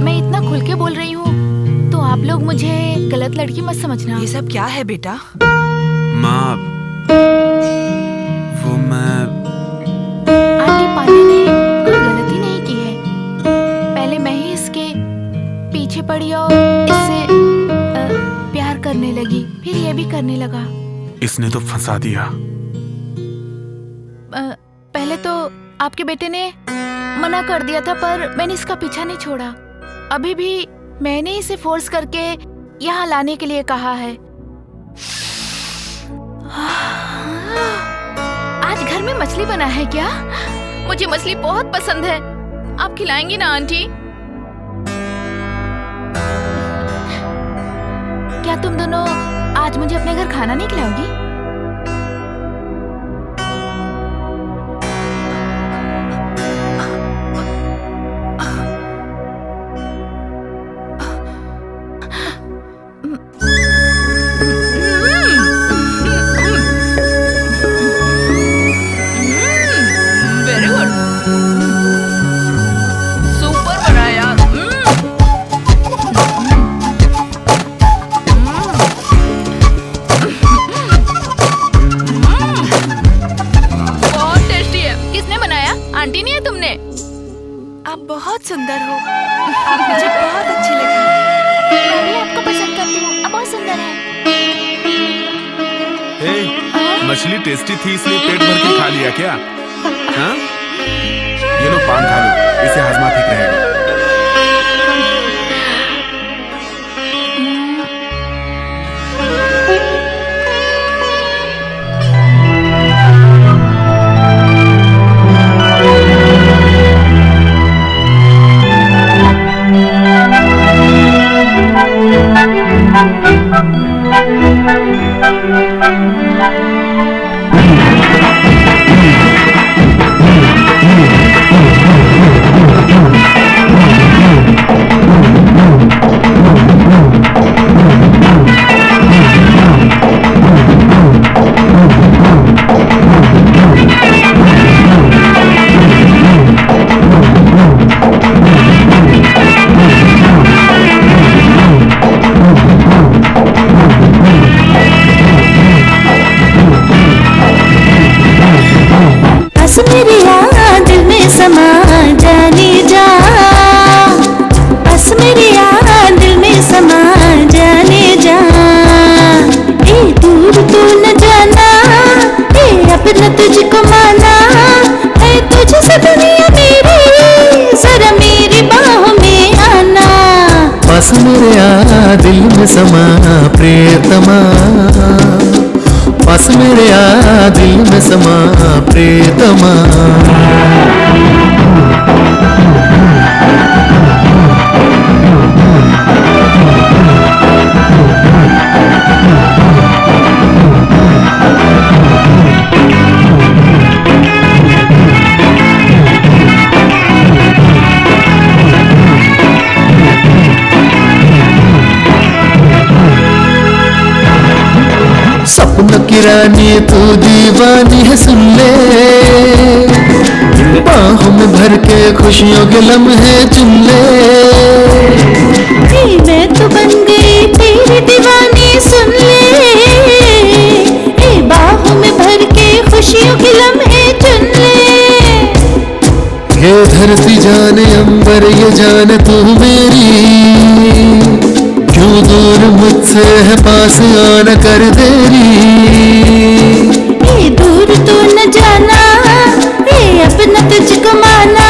S9: मैं इतना खुल के बोल रही हूँ तो आप लोग मुझे गलत लड़की मत समझना।
S8: ये सब क्या है बेटा?
S14: माँ, वो मैं
S9: आंटी पांडे ने कोई गलती नहीं की है। पहले मैं ही इसके पीछे पड़ी और इससे प्यार करने लगी, फिर ये भी करने लगा।
S14: इसने तो फंसा दिया।
S9: पहले तो आपके बेटे ने मना कर दिया था, पर मैंने इसका पीछा नहीं छोड़ा। अभी भी मैंने इसे फोर्स करके यहाँ लाने के लिए कहा है। आज घर में मछली बना है क्या? मुझे मछली बहुत पसंद है। आप खिलाएंगी ना आंटी? क्या तुम दोनों आज मुझे अपने घर खाना नहीं खिलाओगी? वेरी गुड, सुपर बना यार। बहुत टेस्टी है। किसने बनाया? आंटी नहीं है तुमने?
S8: आप बहुत सुंदर हो, आप मुझे बहुत अच्छी लगी।
S9: मैं भी आपको पसंद करती हूँ, आप बहुत सुंदर हैं।
S14: मछली टेस्टी थी इसलिए पेट भर के खा लिया क्या? हाँ? ये लो पान खा लो, इससे हजमा ठीक रहेगा।
S6: तुझको माना है, तुझसे दुनिया मेरी, जरा मेरी बाहों में आना।
S5: पास मेरे आ दिल में समा प्रियतमा, पास मेरे आ दिल में समा प्रियतमा। सपनों की रानी तू दीवानी है, सुन ले बाहों में भर के खुशियों के लम्हे चुन ले।
S6: मैं तो बन गई तेरी दीवानी, सुन ले बाहों में भर के खुशियों के लम्हे चुन ले।
S5: ये धरती जाने अंबर ये जाने तू मेरी, क्यों दूर मुझसे है पास आना कर देरी।
S6: ये दूर तू न जाना, ये अपना तुझको माना।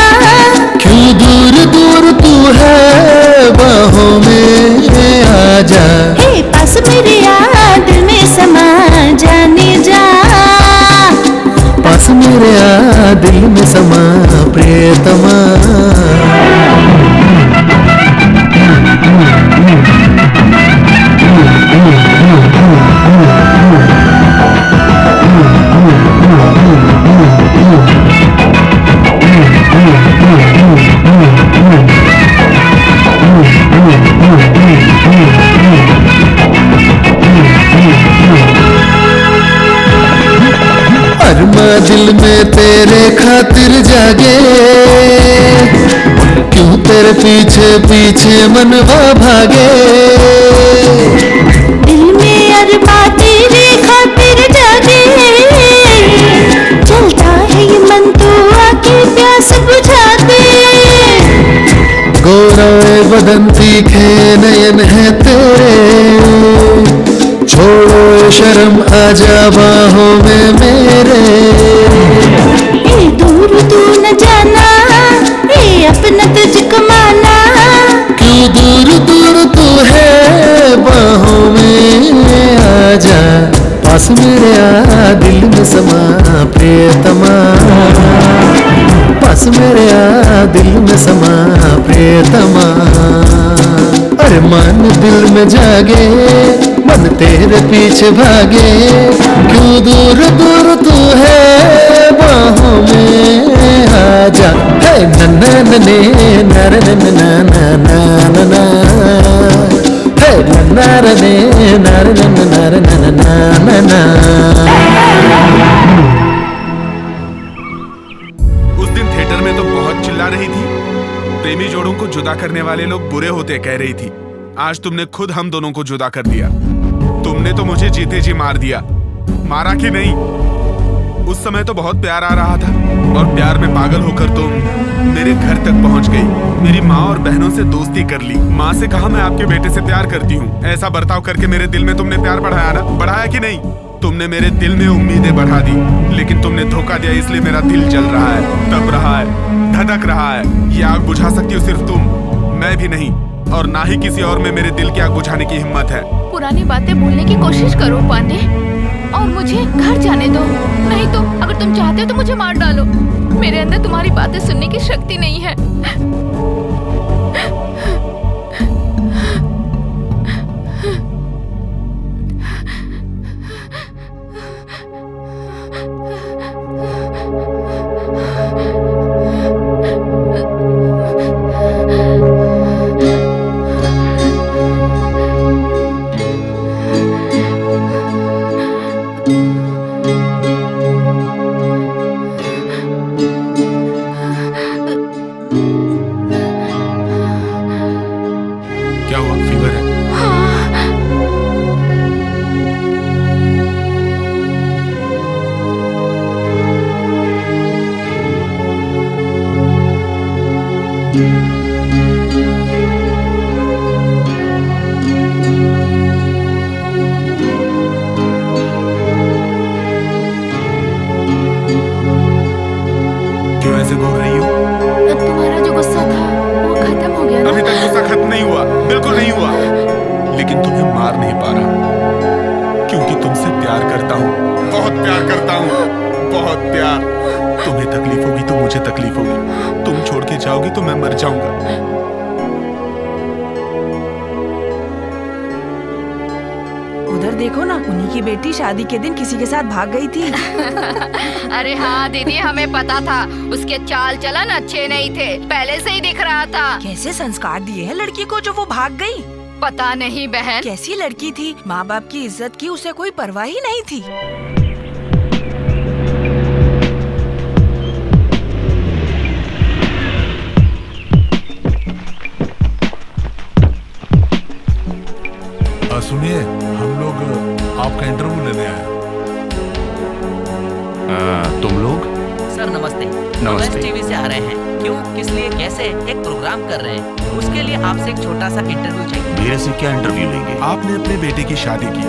S5: क्यों दूर दूर तू है बाहों में आजा।
S6: हे पास मेरे आ दिल में समा जाने जा,
S5: पास मेरे आ दिल में समा प्रियतमा। अरमा दिल में तेरे खातिर जागे, क्यों तेरे पीछे पीछे मनवा भागे।
S6: दिल में अरमा तेरे खातिर जागे, चलता है ये मन तो आके प्यास बुझा दे।
S5: गोरा बदन तीखे नयन है तेरे, छोड़ो शर्म आजा बाहों में मेरे।
S6: ये दूर तू न जाना, ये अपना तुझको माना।
S5: क्यों दूर दूर तू है बाहों में आजा, पास मेरे आ दिल में समा प्रियतमा। पास मेरे आ दिल में समा प्रियतमा। अरे मन दिल में जागे, मन तेरे पीछे भागे। क्यों दूर दूर तू है बाहों में आजा। है नन्ना नने नर नन्ना नाना नाना, है नन्ना रने नर नर नन्ना नाना।
S14: उस दिन थिएटर में तो बहुत चिल्ला रही थी, प्रेमी जोड़ों को जुदा करने वाले लोग बुरे होते कह रही थी। आज तुमने खुद हम दोनों को जुदा कर दिया। तुमने तो मुझे जीते जी मार दिया। मारा कि नहीं? उस समय तो बहुत प्यार आ रहा था, और प्यार में पागल होकर तुम मेरे घर तक पहुंच गई। मेरी माँ और बहनों से दोस्ती कर ली। माँ से कहा मैं आपके बेटे से प्यार करती हूँ। ऐसा बर्ताव करके मेरे दिल में तुमने प्यार बढ़ाया ना? बढ़ाया कि नहीं? तुमने मेरे दिल में उम्मीदें बढ़ा दी, लेकिन तुमने धोखा दिया, इसलिए मेरा दिल जल रहा है, तप रहा है, धधक रहा है। ये आग बुझा सकती हो सिर्फ तुम, मैं भी नहीं, और ना ही किसी और में मेरे दिल की आग बुझाने की हिम्मत है।
S9: पुरानी बातें भूलने की कोशिश करो पांडे, और मुझे घर जाने दो। नहीं तो अगर तुम चाहते हो तो मुझे मार डालो। मेरे अंदर तुम्हारी बातें सुनने की शक्ति नहीं है।
S14: बिल्कुल नहीं हुआ। लेकिन तुम्हें मार नहीं पा रहा क्योंकि तुमसे प्यार करता हूँ, बहुत प्यार करता हूँ, बहुत प्यार। तुम्हें तकलीफ होगी तो मुझे तकलीफ होगी, तुम छोड़ के जाओगी तो मैं मर जाऊंगा।
S8: उधर देखो ना, उन्हीं की बेटी शादी के दिन किसी के साथ भाग गई थी।
S15: अरे हाँ दीदी, हमें पता था उसके चाल चलन अच्छे नहीं थे, पहले से ही दिख रहा था।
S8: कैसे संस्कार दिए हैं लड़की को जो वो भाग गई?
S15: पता नहीं बहन।
S8: कैसी लड़की थी, माँ बाप की इज्जत की उसे कोई परवाह ही नहीं थी।
S2: सुनिए, हम लोग आपका इंटरव्यू लेने आए।
S1: तुम लोग?
S7: सर नमस्ते।
S1: नमस्ते।
S7: टीवी से आ रहे हैं। क्यों, किस लिए, कैसे एक प्रोग्राम कर रहे हैं, उसके लिए आपसे एक छोटा सा इंटरव्यू चाहिए।
S1: मेरे से क्या इंटरव्यू लेंगे?
S14: आपने अपने बेटे की शादी की,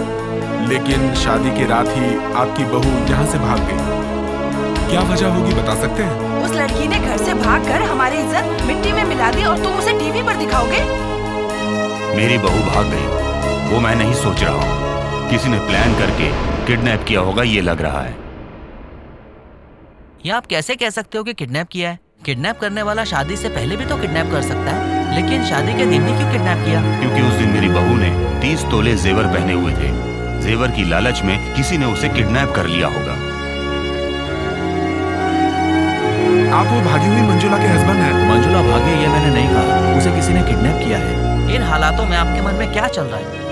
S14: लेकिन शादी के रात ही आपकी बहू यहाँ से भाग गई। क्या वजह होगी बता सकते हैं?
S8: उस लड़की ने घर से भागकर हमारी इज्जत मिट्टी में मिला दी और तुम उसे टीवी पर दिखाओगे?
S1: मेरी बहू भाग गई, वो मैं नहीं सोच रहा हूँ। किसी ने प्लान करके किडनैप किया होगा, ये लग रहा है।
S7: ये आप कैसे कह सकते हो कि किडनैप किया है? किडनैप करने वाला शादी से पहले भी तो किडनैप कर सकता है, लेकिन शादी के दिन ही क्यों किडनैप किया?
S1: क्योंकि उस दिन मेरी बहू ने 30 तोले जेवर पहने हुए थे। जेवर की लालच में किसी ने उसे किडनैप कर लिया होगा।
S14: आप वो भागी हुई मंजुला के हस्बैंड हैं?
S3: मंजुला भागी ये मैंने नहीं कहा, उसे किसी ने किडनैप किया है।
S7: इन हालातों में आपके मन में क्या चल रहा है?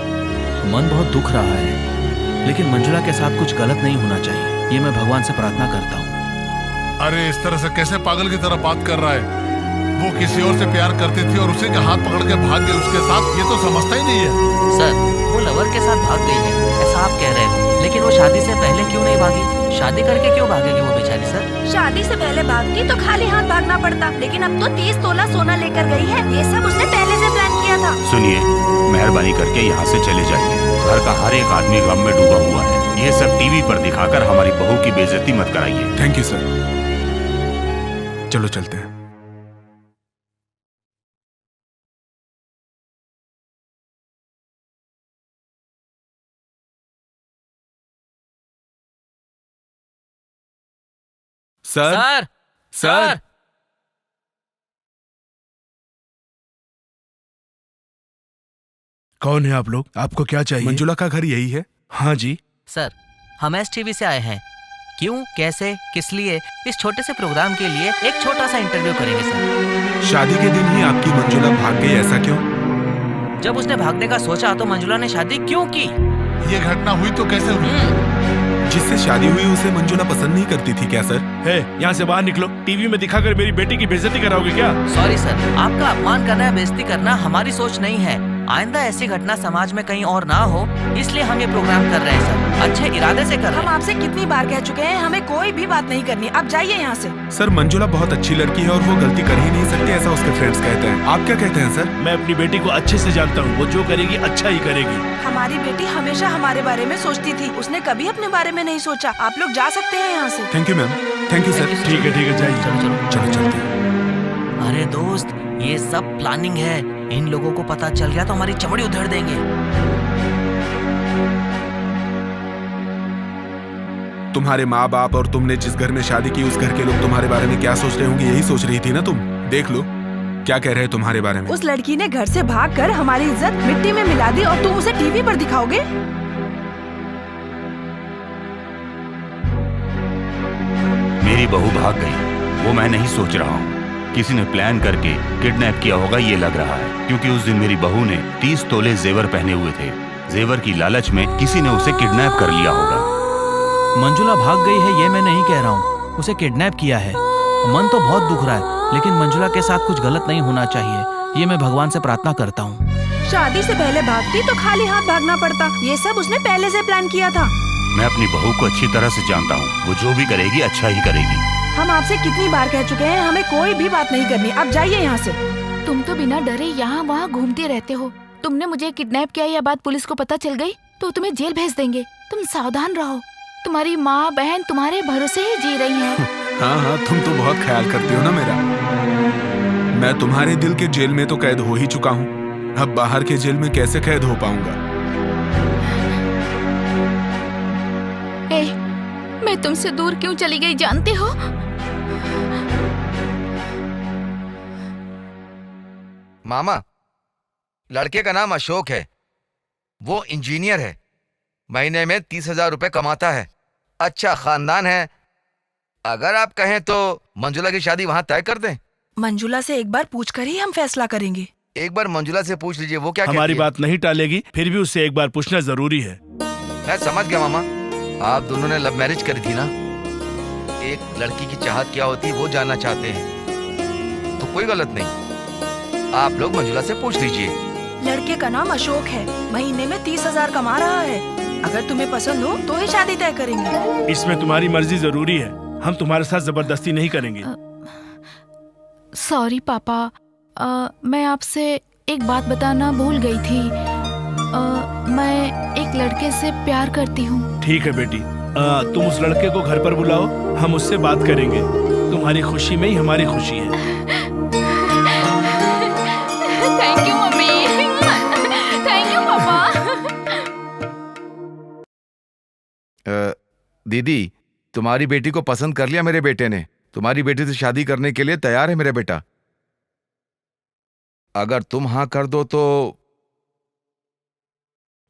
S3: मन बहुत दुख रहा है, लेकिन मंजुला के साथ कुछ गलत नहीं होना चाहिए, ये मैं भगवान से प्रार्थना करता हूँ।
S2: अरे इस तरह से कैसे पागल की तरह बात कर रहा है? वो किसी और से प्यार करती थी और उसी का हाथ पकड़ के भाग गई उसके साथ, ये तो समझता ही नहीं है।
S7: सर, वो लवर के साथ भाग गई है ऐसा आप कह रहे हो, लेकिन वो शादी से पहले क्यों नहीं भागी? शादी करके क्यों भागेगी वो बेचारी? सर,
S6: शादी से पहले भागती तो खाली हाथ भागना पड़ता, लेकिन अब तो 30 तोला सोना लेकर गई है। ये सब उसने पहले से प्लान किया था।
S1: सुनिए, मेहरबानी करके यहाँ से चले जाइए। घर का हर एक आदमी गम में डूबा हुआ है। ये सब टीवी पर दिखाकर हमारी बहू की बेइज्जती मत कराइए।
S14: थैंक यू सर, चलो चलते हैं। सर,
S7: सर,
S14: सर,
S16: कौन है आप लोग? आपको क्या चाहिए?
S14: मंजुला का घर यही है?
S16: हाँ जी।
S7: सर, हम टीवी से आए हैं। क्यों, कैसे, किस लिए, इस छोटे से प्रोग्राम के लिए एक छोटा सा इंटरव्यू करेंगे सर।
S14: शादी के दिन ही आपकी मंजुला भाग गई, ऐसा क्यों?
S7: जब उसने भागने का सोचा तो मंजुला ने शादी क्यों की?
S2: ये घटना हुई तो कैसे हुई?
S14: जिससे शादी हुई उसे मंजुला पसंद नहीं करती थी क्या सर?
S16: है, यहाँ से बाहर निकलो। टीवी में दिखाकर मेरी बेटी की बेइज्जती कराओगे क्या?
S7: सॉरी सर, आपका अपमान करना या बेइज्जती करना हमारी सोच नहीं है। आइंदा ऐसी घटना समाज में कहीं और ना हो, इसलिए हम ये प्रोग्राम कर रहे हैं सर। अच्छे इरादे से कर रहे हैं।
S8: हम आपसे कितनी बार कह चुके हैं, हमें कोई भी बात नहीं करनी। आप जाइए यहाँ से।
S14: सर, मंजुला बहुत अच्छी लड़की है और वो गलती कर ही नहीं सकती, ऐसा उसके फ्रेंड्स कहते हैं। आप क्या कहते हैं सर?
S16: मैं अपनी बेटी को अच्छे से जानता हूँ, वो जो करेगी अच्छा ही करेगी।
S8: हमारी बेटी हमेशा हमारे बारे में सोचती थी, उसने कभी अपने बारे में नहीं सोचा। आप लोग जा सकते हैं यहाँ से।
S14: Thank you ma'am. Thank you sir.
S16: ठीक है जाइए।
S7: चलो चलो
S14: चलो चलते हैं।
S7: अरे दोस्त, ये सब प्लानिंग है। इन लोगों को पता चल गया तो हमारी चमड़ी उधेड़ देंगे।
S14: तुम्हारे माँ बाप और तुमने जिस घर में शादी की उस घर के लोग तुम्हारे बारे में क्या सोच रहे होंगे, यही सोच रही थी ना तुम? देख लो क्या कह रहे हैं तुम्हारे बारे में।
S8: उस लड़की ने घर से भागकर हमारी इज्जत मिट्टी में मिला दी और तुम उसे टीवी पर दिखाओगे?
S1: मेरी बहू भाग गई, वो मैं नहीं सोच रहा हूँ। किसी ने प्लान करके किडनैप किया होगा, ये लग रहा है। क्योंकि उस दिन मेरी बहू ने 30 तोले जेवर पहने हुए थे। जेवर की लालच में किसी ने उसे किडनैप कर लिया होगा।
S3: मंजुला भाग गई है ये मैं नहीं कह रहा हूँ, उसे किडनैप किया है। मन तो बहुत दुख रहा है, लेकिन मंजुला के साथ कुछ गलत नहीं होना चाहिए, ये मैं भगवान से प्रार्थना करता हूँ।
S8: शादी से पहले भागती तो खाली हाथ भागना पड़ता, ये सब उसने पहले से प्लान किया था।
S1: मैं अपनी बहू को अच्छी तरह से जानता हूँ, वो जो भी करेगी अच्छा ही करेगी।
S8: हम आपसे कितनी बार कह चुके हैं, हमें कोई भी बात नहीं करनी। आप जाइए यहाँ से।
S9: तुम तो बिना डरे यहाँ वहाँ घूमते रहते हो। तुमने मुझे किडनैप किया, यह बात पुलिस को पता चल गई तो तुम्हें जेल भेज देंगे। तुम सावधान रहो, तुम्हारी माँ बहन तुम्हारे भरोसे ही जी रही हैं।
S14: हाँ, तुम तो बहुत ख्याल करती हो ना मेरा। मैं तुम्हारे दिल के जेल में तो कैद हो ही चुका हूँ, अब बाहर के जेल में कैसे कैद हो पाऊंगा?
S9: ए, मैं तुमसे दूर क्यों चली गई जानते हो?
S13: मामा, लड़के का नाम अशोक है। वो इंजीनियर है, महीने में 30,000 रुपए कमाता है, अच्छा खानदान है। अगर आप कहें तो मंजुला की शादी वहां तय कर दें।
S8: मंजुला से एक बार पूछकर ही हम फैसला करेंगे।
S13: एक बार मंजुला से पूछ लीजिए वो क्या
S16: हमारी
S13: कहती है।
S16: बात नहीं टालेगी, फिर भी उससे एक बार पूछना जरूरी है।
S13: मैं समझ गया मामा, आप दोनों ने लव मैरिज करी थी ना। एक लड़की की चाहत क्या होती है वो जानना चाहते हैं, तो कोई गलत नहीं। आप लोग मंजुला से पूछ लीजिए।
S8: लड़के का नाम अशोक है, महीने में 30,000 कमा रहा है। अगर तुम्हें पसंद हो तो ही शादी तय करेंगे।
S16: इसमें तुम्हारी मर्जी जरूरी है, हम तुम्हारे साथ जबरदस्ती नहीं करेंगे।
S9: सॉरी पापा, मैं आपसे एक बात बताना भूल गई थी। मैं एक लड़के से प्यार करती हूँ।
S16: ठीक है बेटी, तुम उस लड़के को घर पर बुलाओ, हम उससे बात करेंगे। तुम्हारी खुशी में ही हमारी खुशी है।
S9: Thank you mummy, thank you पापा।
S13: दीदी, तुम्हारी बेटी को पसंद कर लिया मेरे बेटे ने। तुम्हारी बेटी से शादी करने के लिए तैयार है मेरा बेटा। अगर तुम हाँ कर दो तो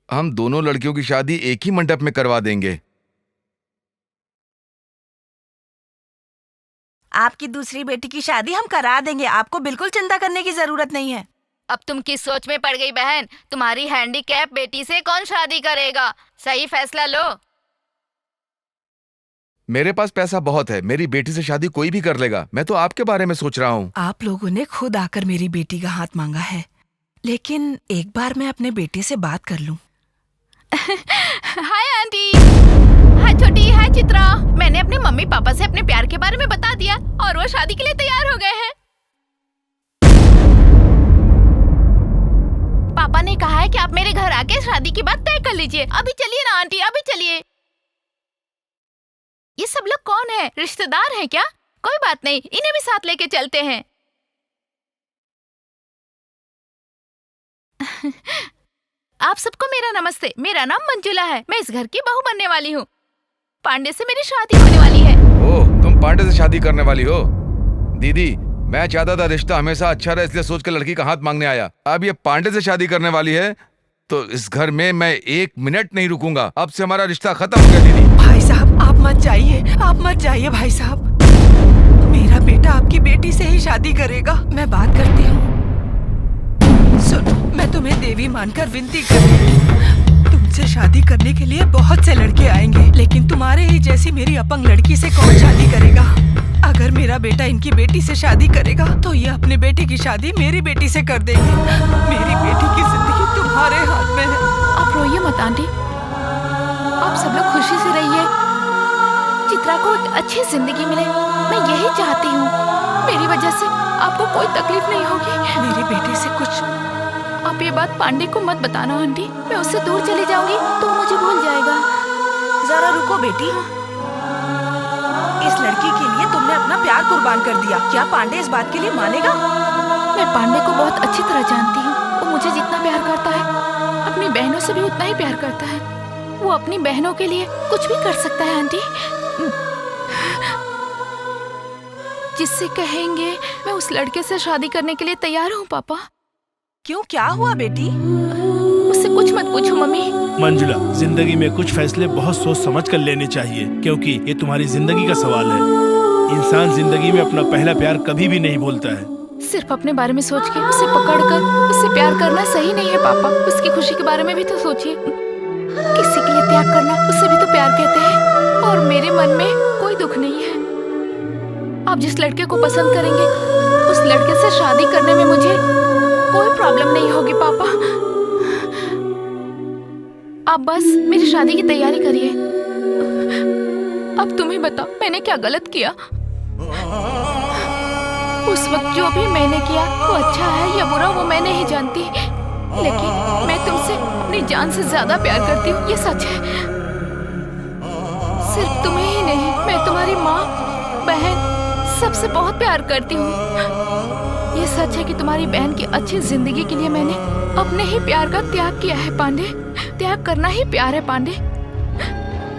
S13: हम दोनों लड़कियों की शादी एक ही मंडप में करवा देंगे।
S8: आपकी दूसरी बेटी की शादी हम करा देंगे, आपको बिल्कुल चिंता करने की जरूरत नहीं है।
S15: अब तुम किस सोच में पड़ गई बहन? तुम्हारी हैंडीकैप बेटी से कौन शादी करेगा? सही फैसला लो।
S13: मेरे पास पैसा बहुत है, मेरी बेटी से शादी कोई भी कर लेगा। मैं तो आपके बारे में सोच रहा हूँ।
S8: आप लोगों ने खुद आकर मेरी बेटी का हाथ मांगा है, लेकिन एक बार मैं अपने बेटे से बात कर लूं।
S9: हाय आंटी, हाय छोटी, हाय चित्रा। मैंने अपने मम्मी पापा से अपने प्यार के बारे में बता दिया और वो शादी के लिए तैयार हो गए हैं। पापा ने कहा है कि आप मेरे घर आके शादी की बात तय कर लीजिए। अभी चलिए ना आंटी, अभी चलिए। ये सब लोग कौन है? रिश्तेदार हैं क्या? कोई बात नहीं, इन्हें भी साथ लेके चलते हैं। आप सबको मेरा नमस्ते। मेरा नाम मंजुला है, मैं इस घर की बहू बनने वाली हूँ। पांडे से मेरी शादी होने वाली है।
S13: ओह, तुम पांडे से शादी करने वाली हो? दीदी, मैं चाहता था रिश्ता हमेशा अच्छा रहे, इसलिए सोच के लड़की का हाथ मांगने आया। अब ये पांडे से शादी करने वाली है तो इस घर में मैं 1 मिनट नहीं रुकूंगा। अब से हमारा रिश्ता खत्म हो गया। दीदी,
S8: भाई साहब, आप मत जाइए, आप मत जाइए भाई साहब। मेरा बेटा आपकी बेटी से ही शादी करेगा। मैं बात करती हूँ। सुनो, मैं तुम्हें देवी मानकर विनती कर रही हूँ। तुमसे शादी करने के लिए बहुत से लड़के आएंगे, लेकिन तुम्हारे ही जैसी मेरी अपंग लड़की से कौन शादी करेगा? अगर मेरा बेटा इनकी बेटी से शादी करेगा तो ये अपने बेटे की शादी मेरी बेटी से कर देंगे। मेरी बेटी की जिंदगी तुम्हारे हाथ में है।
S9: आप रोइए मत आंटी, आप सब लोग खुशी से रहिए। चित्रा को एक अच्छी जिंदगी मिले, मैं यही चाहती हूँ। मेरी वजह से आपको कोई तकलीफ नहीं होगी।
S8: मेरी बेटी से कुछ।
S9: आप ये बात पांडे को मत बताना आंटी, मैं उससे दूर चली जाऊंगी तो मुझे भूल जाएगा।
S8: जरा रुको बेटी, इस लड़की के लिए तुमने अपना प्यार कुर्बान कर दिया, क्या पांडे इस बात के लिए मानेगा?
S9: मैं पांडे को बहुत अच्छी तरह जानती हूँ। वो मुझे जितना प्यार करता है, अपनी बहनों से भी उतना ही प्यार करता है। वो अपनी बहनों के लिए कुछ भी कर सकता है आंटी। जिससे कहेंगे मैं उस लड़के से शादी करने के लिए तैयार हूँ। पापा,
S8: क्यों, क्या हुआ बेटी?
S9: मुझसे कुछ मत पूछो मम्मी।
S16: मंजुला, जिंदगी में कुछ फैसले बहुत सोच समझ कर लेने चाहिए, क्योंकि ये तुम्हारी जिंदगी का सवाल है। इंसान जिंदगी में अपना पहला प्यार कभी भी नहीं भूलता है।
S9: सिर्फ अपने बारे में सोच के उसे पकड़कर उससे प्यार करना सही नहीं है पापा। उसकी खुशी के बारे में भी तो सोचिए। किसी के लिए त्याग करना, उसे भी तो प्यार कहते हैं। और मेरे मन में कोई दुख नहीं है। आप जिस लड़के को पसंद करेंगे उस लड़के से शादी करने में मुझे कोई प्रॉब्लम नहीं होगी पापा। आप बस मेरी शादी की तैयारी करिए। अब तुम्हें बताओ, मैंने क्या गलत किया? उस वक्त जो भी मैंने किया वो अच्छा है या बुरा वो मैं नहीं जानती, लेकिन मैं तुमसे अपनी जान से ज्यादा प्यार करती हूँ, ये सच है। सिर्फ तुम्हें ही नहीं, मैं तुम्हारी माँ, बहन, सबसे बहुत प्यार करती हूँ। ये सच है कि तुम्हारी बहन की अच्छी जिंदगी के लिए मैंने अपने ही प्यार का त्याग किया है पांडे। त्याग करना ही प्यार है पांडे।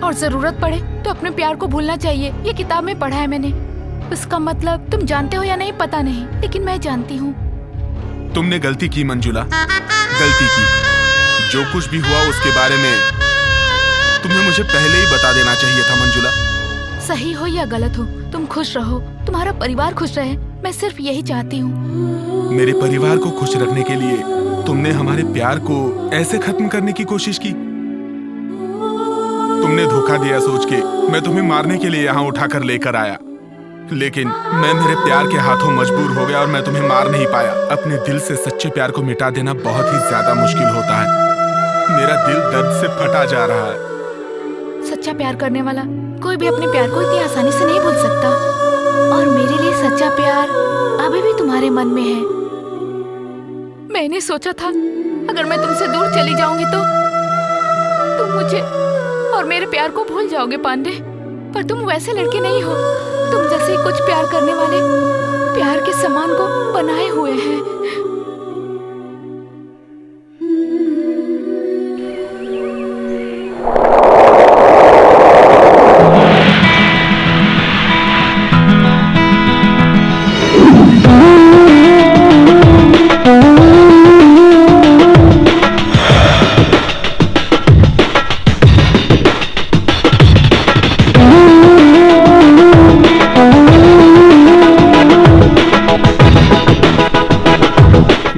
S9: और जरूरत पड़े तो अपने प्यार को भूलना चाहिए। ये किताब में पढ़ा है मैंने। उसका मतलब तुम जानते हो या नहीं पता नहीं, लेकिन मैं जानती हूँ।
S14: तुमने गलती की मंजुला, गलती की। जो कुछ भी हुआ उसके बारे में तुम्हें मुझे पहले ही बता देना चाहिए था मंजुला।
S9: सही हो या गलत हो, तुम खुश रहो, तुम्हारा परिवार खुश रहे, मैं सिर्फ यही चाहती हूँ।
S14: मेरे परिवार को खुश रखने के लिए तुमने हमारे प्यार को ऐसे खत्म करने की कोशिश की। तुमने धोखा दिया सोच के मैं तुम्हें मारने के लिए यहाँ उठाकर लेकर आया, लेकिन मैं मेरे प्यार के हाथों मजबूर हो गया और मैं तुम्हें मार नहीं पाया। अपने दिल से सच्चे प्यार को मिटा देना बहुत ही ज्यादा मुश्किल होता है। मेरा दिल दर्द से फटा जा रहा है।
S9: सच्चा प्यार करने वाला कोई भी अपने प्यार को इतनी आसानी से नहीं भूल सकता। और मेरे लिए सच्चा प्यार अभी भी तुम्हारे मन में है। मैंने सोचा था अगर मैं तुमसे दूर चली जाऊंगी तो तुम मुझे और मेरे प्यार को भूल जाओगे पांडे, पर तुम वैसे लड़के नहीं हो। तुम जैसे कुछ प्यार करने वाले प्यार के सम्मान को बनाए हुए हैं।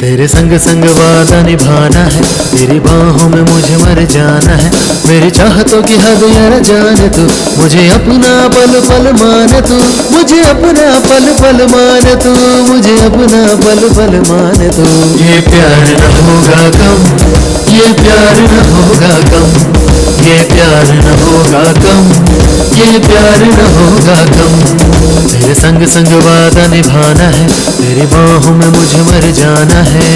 S17: तेरे संग संग वादा निभाना है, तेरी बाहों में मुझे मर जाना है। मेरी चाहतों की हद यार जाने तू, मुझे अपना पल पल मान तू, मुझे अपना पल पल मान तू, मुझे अपना पल पल मान तू। ये प्यार न होगा कम, ये प्यार न होगा कम, ये प्यार न होगा कम, ये प्यार न होगा कम। तेरे संग संग वादा निभाना है, तेरी बाहों में मुझे मर जाना है।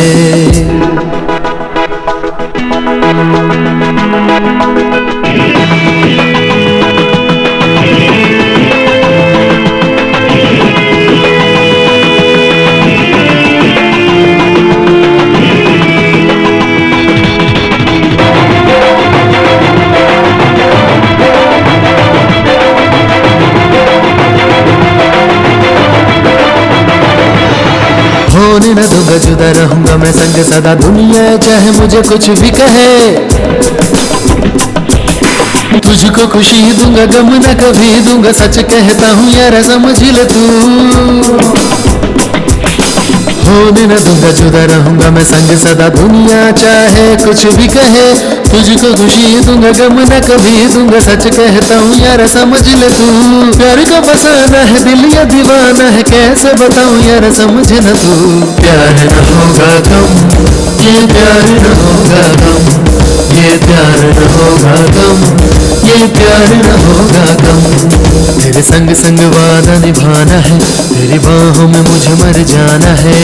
S17: होने न दूंगा जुदा रहूंगा मैं संग सदा, दुनिया चाहे मुझे कुछ भी कहे। तुझको खुशी दूंगा गम न कभी दूंगा, सच कहता हूँ यार समझ ले तू। होने न दूंगा जुदा रहूंगा मैं संग सदा, दुनिया चाहे कुछ भी कहे। तुझको खुशी दूंगा गम न कभी दूंगा, सच कहता हूँ यार समझ ले तू। प्यार का फसाना है दिल या दीवाना है, कैसे बताऊँ यार समझ न तू। प्यार न होगा कम, ये प्यार न होगा कम, ये प्यार न होगा कम, ये प्यार न होगा कम। तेरे संग संग वादा निभाना है, तेरी बाहों में मुझे मर जाना है।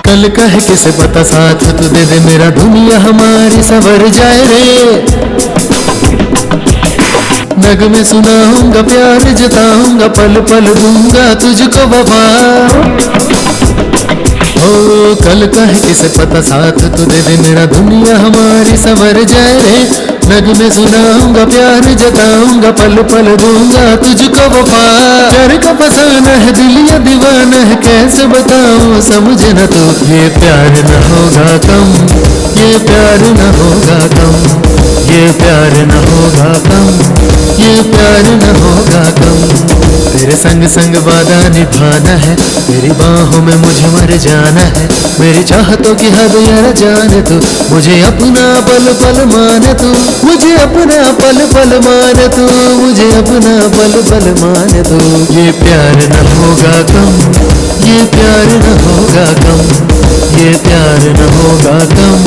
S17: कल कहे किसे पता साथ तू दे दे मेरा, दुनिया हमारी संवर जाए रे। नगमे सुनाऊंगा प्यार जताऊंगा, पल पल दूंगा तुझको वफा। ओ कल कहे किसे पता साथ तू दे दे मेरा, दुनिया हमारी संवर जाए रे। नगमे सुनाऊंगा प्यार जताऊंगा, पल पल दूंगा तुझको वफा। प्यार का फसाना है दिल या दीवाना है, कैसे बताऊं समझ न तू। ये प्यार न होगा कम, ये प्यार न होगा कम, ये प्यार न होगा कम, ये प्यार न होगा कम। तेरे संग संग वादा निभाना है, तेरी बाहों में मुझे मर जाना है। मेरी चाहतों की हद यार जाने तू, मुझे अपना पल पल मान तू, मुझे अपना पल पल मान तू, मुझे अपना पल पल मान तू। ये प्यार न होगा कम, ये प्यार न होगा कम, ये प्यार न होगा कम,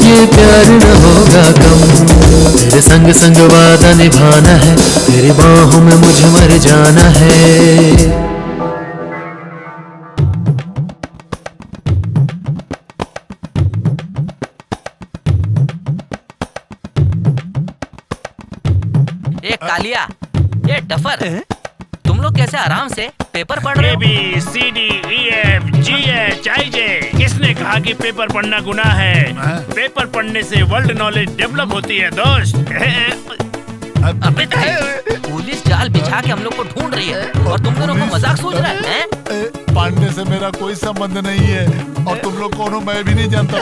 S17: ये प्यार न होगा कम। तेरे संग संग वादा निभाना है, तेरी बाहों में मुझे मर जाना है।
S7: कालिया, ये डफर, तुम लोग कैसे आराम से पेपर पढ़ रहे हो?
S11: ABCDEFGHIJ। किसने कहा कि पेपर पढ़ना गुनाह है? पेपर पढ़ने से वर्ल्ड नॉलेज डेवलप होती है दोस्त।
S7: अबे पुलिस जाल बिछा के हम लोग को ढूंढ रही है और तुम दोनों को मजाक सोच रहा है?
S2: पांडे से मेरा कोई संबंध नहीं है और तुम लोग कौन हो मैं भी नहीं जानता।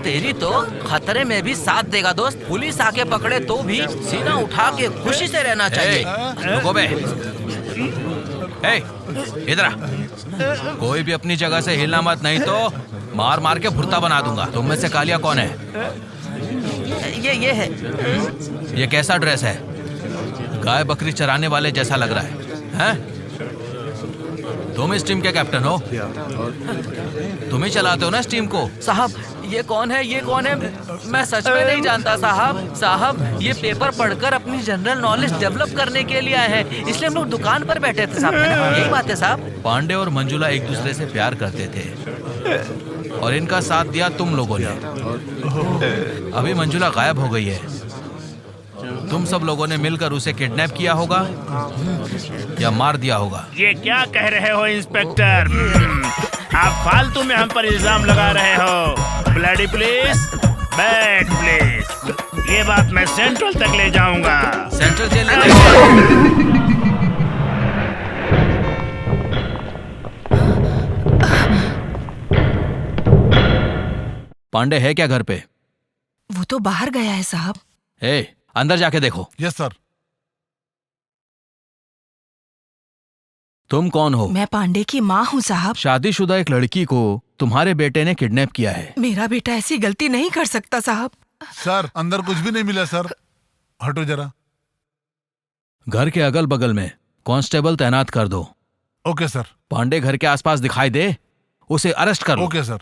S7: तेरी तो खतरे में भी साथ देगा दोस्त। पुलिस आके पकड़े तो भी सीना उठा के खुशी से रहना चाहिए।
S3: रुको बे, इधर आ। कोई भी अपनी जगह से हिलना मत, नहीं तो मार मार के भुर्ता बना दूंगा। तुम में से कालिया कौन है?
S7: ये है।
S3: ये कैसा ड्रेस है? गाय बकरी चराने वाले जैसा लग रहा है, हैं? तुम इस टीम के कैप्टन हो? तुम ही चलाते हो ना इस टीम को?
S7: साहब ये कौन है, ये कौन है? मैं सच में नहीं जानता साहब। साहब ये पेपर पढ़कर अपनी जनरल नॉलेज डेवलप करने के लिए आए हैं, इसलिए हम लोग दुकान पर बैठे थे साहब। यही बात है साहब।
S3: पांडे और मंजुला एक दूसरे से प्यार करते थे और इनका साथ दिया तुम लोगों ने। अभी मंजुला गायब हो गई है। तुम सब लोगों ने मिलकर उसे किडनैप किया होगा या मार दिया होगा।
S11: ये क्या कह रहे हो इंस्पेक्टर? आप फालतू में हम पर इल्जाम लगा रहे हो। ब्लडी पुलिस, बैड पुलिस, ये बात मैं सेंट्रल तक ले जाऊंगा।
S3: सेंट्रल जेल ले जाऊंगा। पांडे है क्या घर पे?
S8: वो तो बाहर गया है साहब।
S3: अंदर जाके देखो।
S2: Yes sir.
S3: तुम कौन हो?
S8: मैं पांडे की माँ हूँ साहब।
S3: शादीशुदा एक लड़की को तुम्हारे बेटे ने किडनैप किया है।
S8: मेरा बेटा ऐसी गलती नहीं कर सकता साहब।
S2: सर अंदर कुछ भी नहीं मिला सर। हटो जरा।
S3: घर के अगल बगल में कांस्टेबल तैनात कर दो।
S2: Okay sir.
S3: पांडे घर के आसपास दिखाई दे, उसे अरेस्ट कर लो।
S2: Okay sir.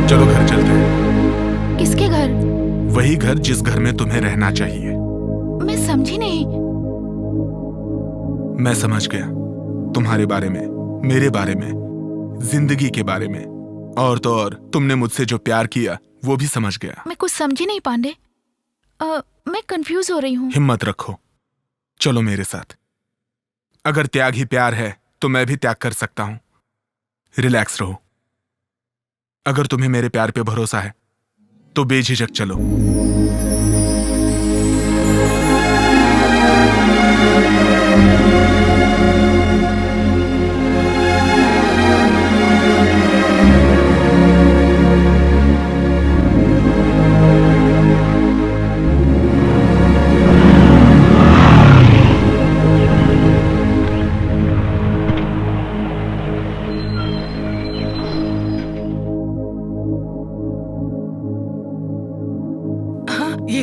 S14: चलो घर चलते हैं।
S9: किसके घर?
S14: वही घर जिस घर में तुम्हें रहना चाहिए।
S9: मैं समझी नहीं।
S14: मैं समझ गया तुम्हारे बारे में, मेरे बारे में, जिंदगी के बारे में, और तो और तुमने मुझसे जो प्यार किया वो भी समझ गया।
S9: मैं कुछ समझी नहीं पांडे। मैं कंफ्यूज हो रही हूँ।
S14: हिम्मत रखो, चलो मेरे साथ। अगर त्याग ही प्यार है तो मैं भी त्याग कर सकता हूं। रिलैक्स रहो। अगर तुम्हें मेरे प्यार पे भरोसा है तो बेझिझक चलो।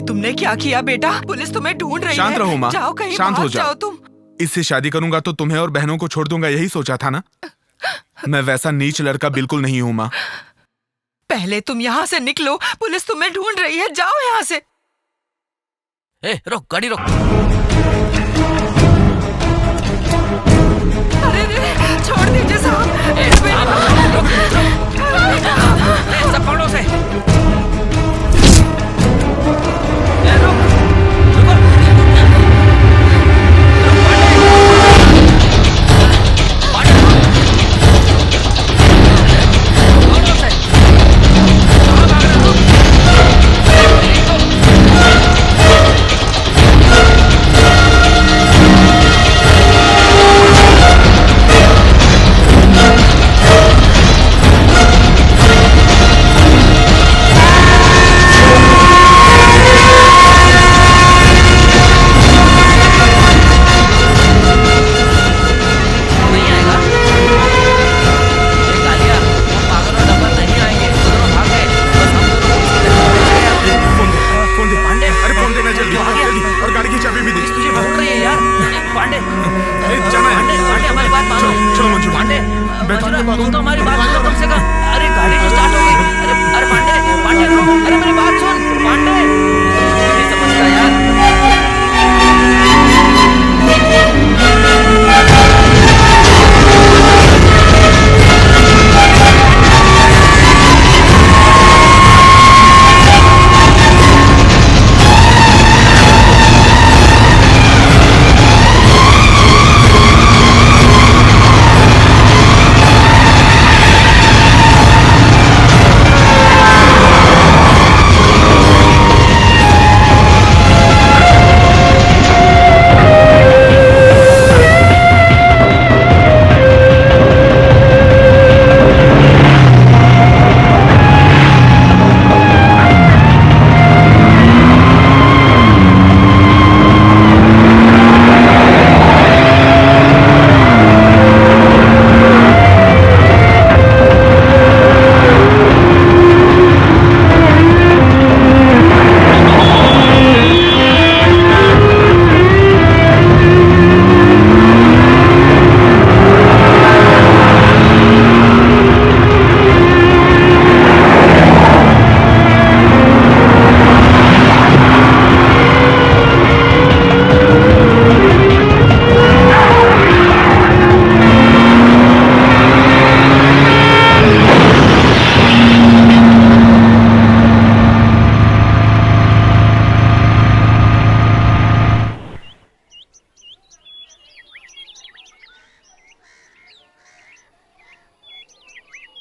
S8: तुमने क्या किया बेटा? पुलिस तुम्हें ढूंढ रही है।
S14: शांत रहो माँ,
S8: जाओ कहीं
S14: शांत हो
S8: भाग जाओ तुम।
S14: इससे शादी करूंगा तो तुम्हें और बहनों को छोड़ दूंगा, यही सोचा था ना? मैं वैसा नीच लड़का बिल्कुल नहीं हूँ माँ।
S8: पहले तुम यहाँ से निकलो, पुलिस तुम्हें ढूंढ रही है। जाओ यहाँ से।
S7: रोक गाड़ी रोक।
S8: अरे छोड़ दीजिए साहब।
S7: सब पकड़ो से।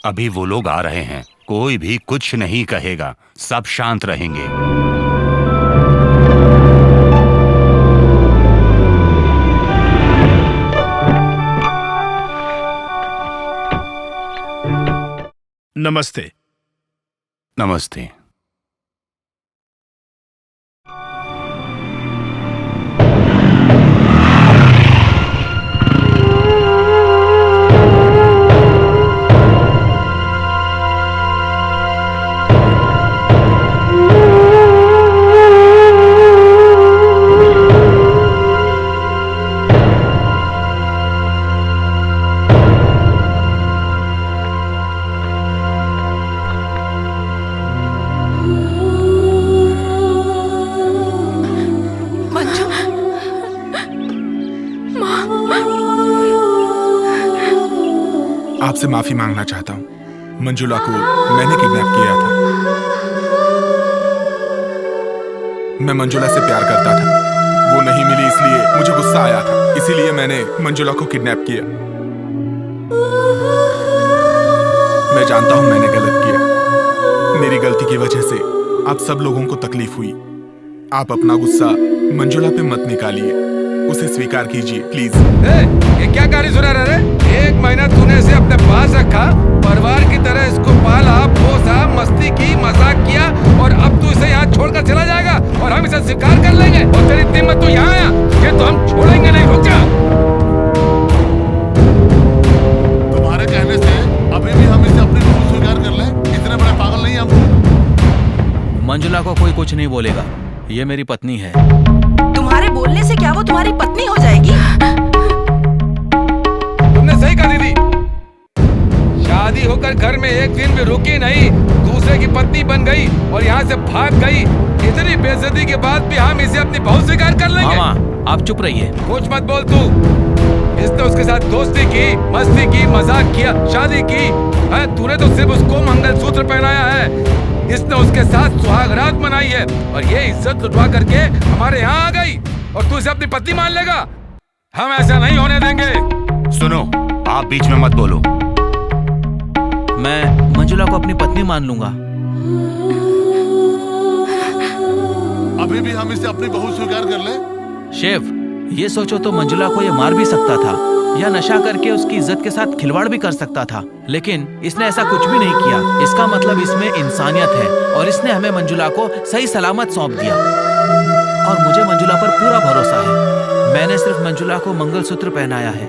S1: अभी वो लोग आ रहे हैं, कोई भी कुछ नहीं कहेगा, सब शांत रहेंगे।
S16: नमस्ते।
S1: नमस्ते।
S14: आपसे माफी मांगना चाहता हूँ। मंजुला को मैंने किडनैप किया था। मैं मंजुला से प्यार करता था, वो नहीं मिली इसलिए मुझे गुस्सा आया था, इसीलिए मैंने मंजुला को किडनैप किया। मैं जानता हूँ मैंने गलत किया, मेरी गलती की वजह से आप सब लोगों को तकलीफ हुई। आप अपना गुस्सा मंजुला पे मत निकालिए, उसे स्वीकार कीजिए प्लीज।
S4: ये क्या कहानी सुना रहा है? 1 महीना तूने इसे अपने पास रखा, परिवार की तरह इसको पाला, पोसा, मस्ती की, मजाक किया, और अब तू इसे यहाँ छोड़कर चला जाएगा और हम इसे स्वीकार कर लेंगे? और तेरी हिम्मत तू यहाँ आया, ये तो हम छोड़ेंगे नहीं। रुक जा।
S2: तुम्हारे कहने से अभी भी हम इसे अपनी रूह स्वीकार कर लें? इतने बड़े पागल नहीं हम।
S3: मंजुला को कोई कुछ नहीं बोलेगा, ये मेरी पत्नी है।
S8: तुम्हारे बोलने से क्या वो तुम्हारी पत्नी हो जाएगी?
S4: तुमने सही कहा दीदी, शादी होकर घर में एक दिन भी रुकी नहीं, दूसरे की पत्नी बन गई और यहाँ से भाग गई। इतनी बेइज्जती के बाद भी हम इसे अपनी बहू स्वीकार कर लेंगे?
S3: मामा आप चुप रहिए।
S4: कुछ मत बोल तू। इसने उसके साथ दोस्ती की, मस्ती की, मजाक किया, शादी की है। तूने तो सिर्फ उसको मंगलसूत्र पहनाया है, इसने उसके साथ सुहागरात मनाई है और ये इज्जत लुटवा करके हमारे यहाँ आ गई और तू इसे अपनी पत्नी मान लेगा? हम ऐसा नहीं होने देंगे।
S1: सुनो, आप बीच में मत बोलो।
S3: मैं मंजुला को अपनी पत्नी मान लूंगा।
S2: अभी भी हम इसे अपनी बहू स्वीकार कर लें?
S3: शेफ, ये सोचो तो मंजुला को ये मार भी सकता था या नशा करके उसकी इज्जत के साथ खिलवाड़ भी कर सकता था, लेकिन इसने ऐसा कुछ भी नहीं किया। इसका मतलब इसमें इंसानियत है और इसने हमें मंजुला को सही सलामत सौंप दिया और मुझे मंजुला पर पूरा भरोसा है। मैंने सिर्फ मंजुला को मंगलसूत्र पहनाया है,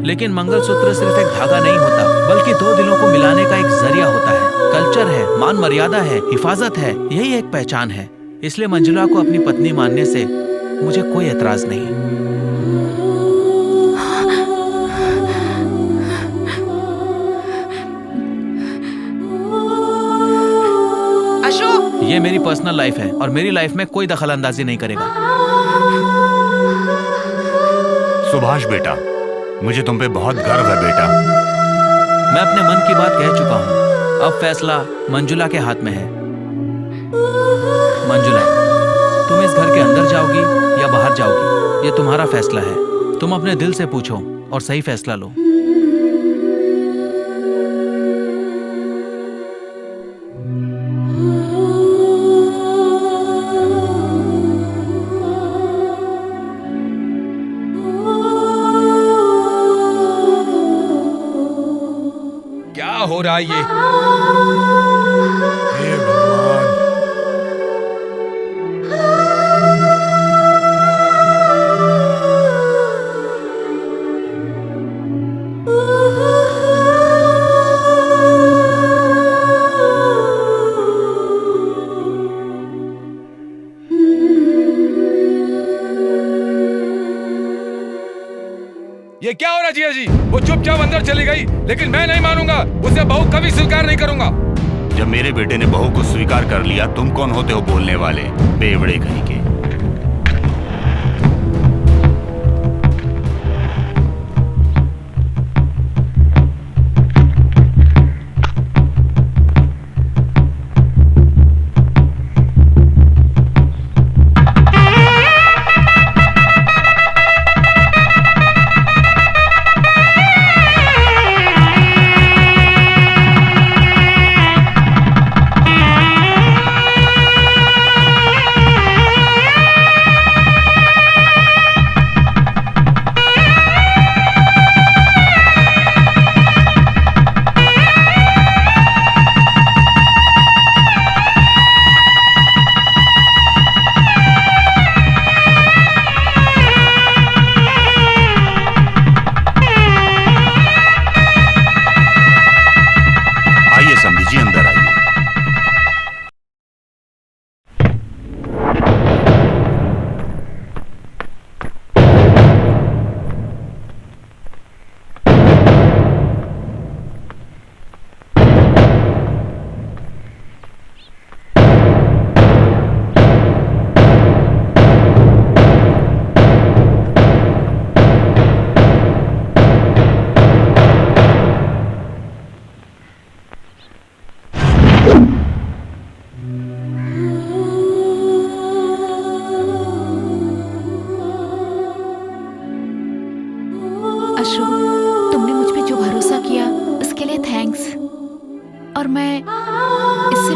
S3: लेकिन मंगलसूत्र सिर्फ एक धागा नहीं होता, बल्कि 2 दिलों को मिलाने का एक जरिया होता है। कल्चर है, मान मर्यादा है, हिफाजत है, यही एक पहचान है। इसलिए मंजुला को अपनी पत्नी मानने से मुझे कोई एतराज नहीं। ये मेरी पर्सनल लाइफ है और मेरी लाइफ में कोई दखल अंदाजी नहीं करेगा।
S1: सुभाष बेटा, मुझे तुम पे बहुत गर्व है बेटा।
S3: मैं अपने मन की बात कह चुका हूँ, अब फैसला मंजुला के हाथ में है। मंजुला, तुम इस घर के अंदर जाओगी या बाहर जाओगी, ये तुम्हारा फैसला है। तुम अपने दिल से पूछो और सही फैसला लो।
S4: हो रहा है ये?
S2: हे भगवान।
S4: ये क्या हो रहा जिया जी? वो चुपचाप अंदर चली गई, लेकिन मैं नहीं मानूंगा, उसे बहू कभी स्वीकार नहीं करूंगा।
S1: जब मेरे बेटे ने बहू को स्वीकार कर लिया, तुम कौन होते हो बोलने वाले? बेवड़े कहीं के।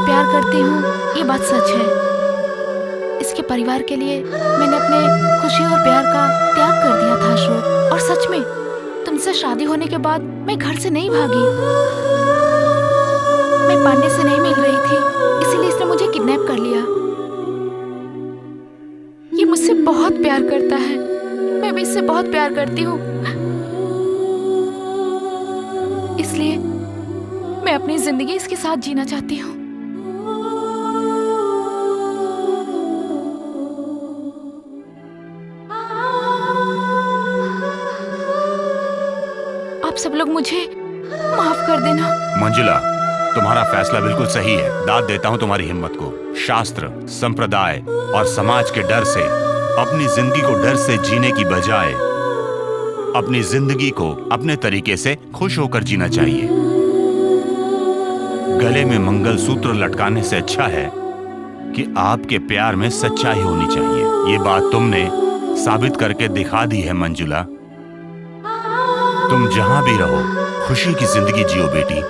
S9: प्यार करती हूँ, ये बात सच है। इसके परिवार के लिए मैंने अपने खुशी और प्यार का त्याग कर दिया था अशोक। और सच में तुमसे शादी होने के बाद मैं घर से नहीं भागी। मैं पांडे से नहीं मिल रही थी, इसीलिए इसने मुझे किडनैप कर लिया। ये मुझसे बहुत प्यार करता है, मैं भी इससे बहुत प्यार करती हूँ। इसलिए मैं अपनी जिंदगी इसके साथ जीना चाहती हूँ। आप सब लोग मुझे माफ कर देना।
S1: मंजुला, तुम्हारा फैसला बिल्कुल सही है। दाद देता हूँ तुम्हारी हिम्मत को। शास्त्र, संप्रदाय और समाज के डर से अपनी जिंदगी को डर से जीने की बजाय अपनी जिंदगी को अपने तरीके से खुश होकर जीना चाहिए। गले में मंगलसूत्र लटकाने से अच्छा है कि आपके प्यार में सच्चाई होनी चाहिए। ये बात तुमने साबित करके दिखा दी है मंजुला। तुम जहां भी रहो खुशी की जिंदगी जियो बेटी।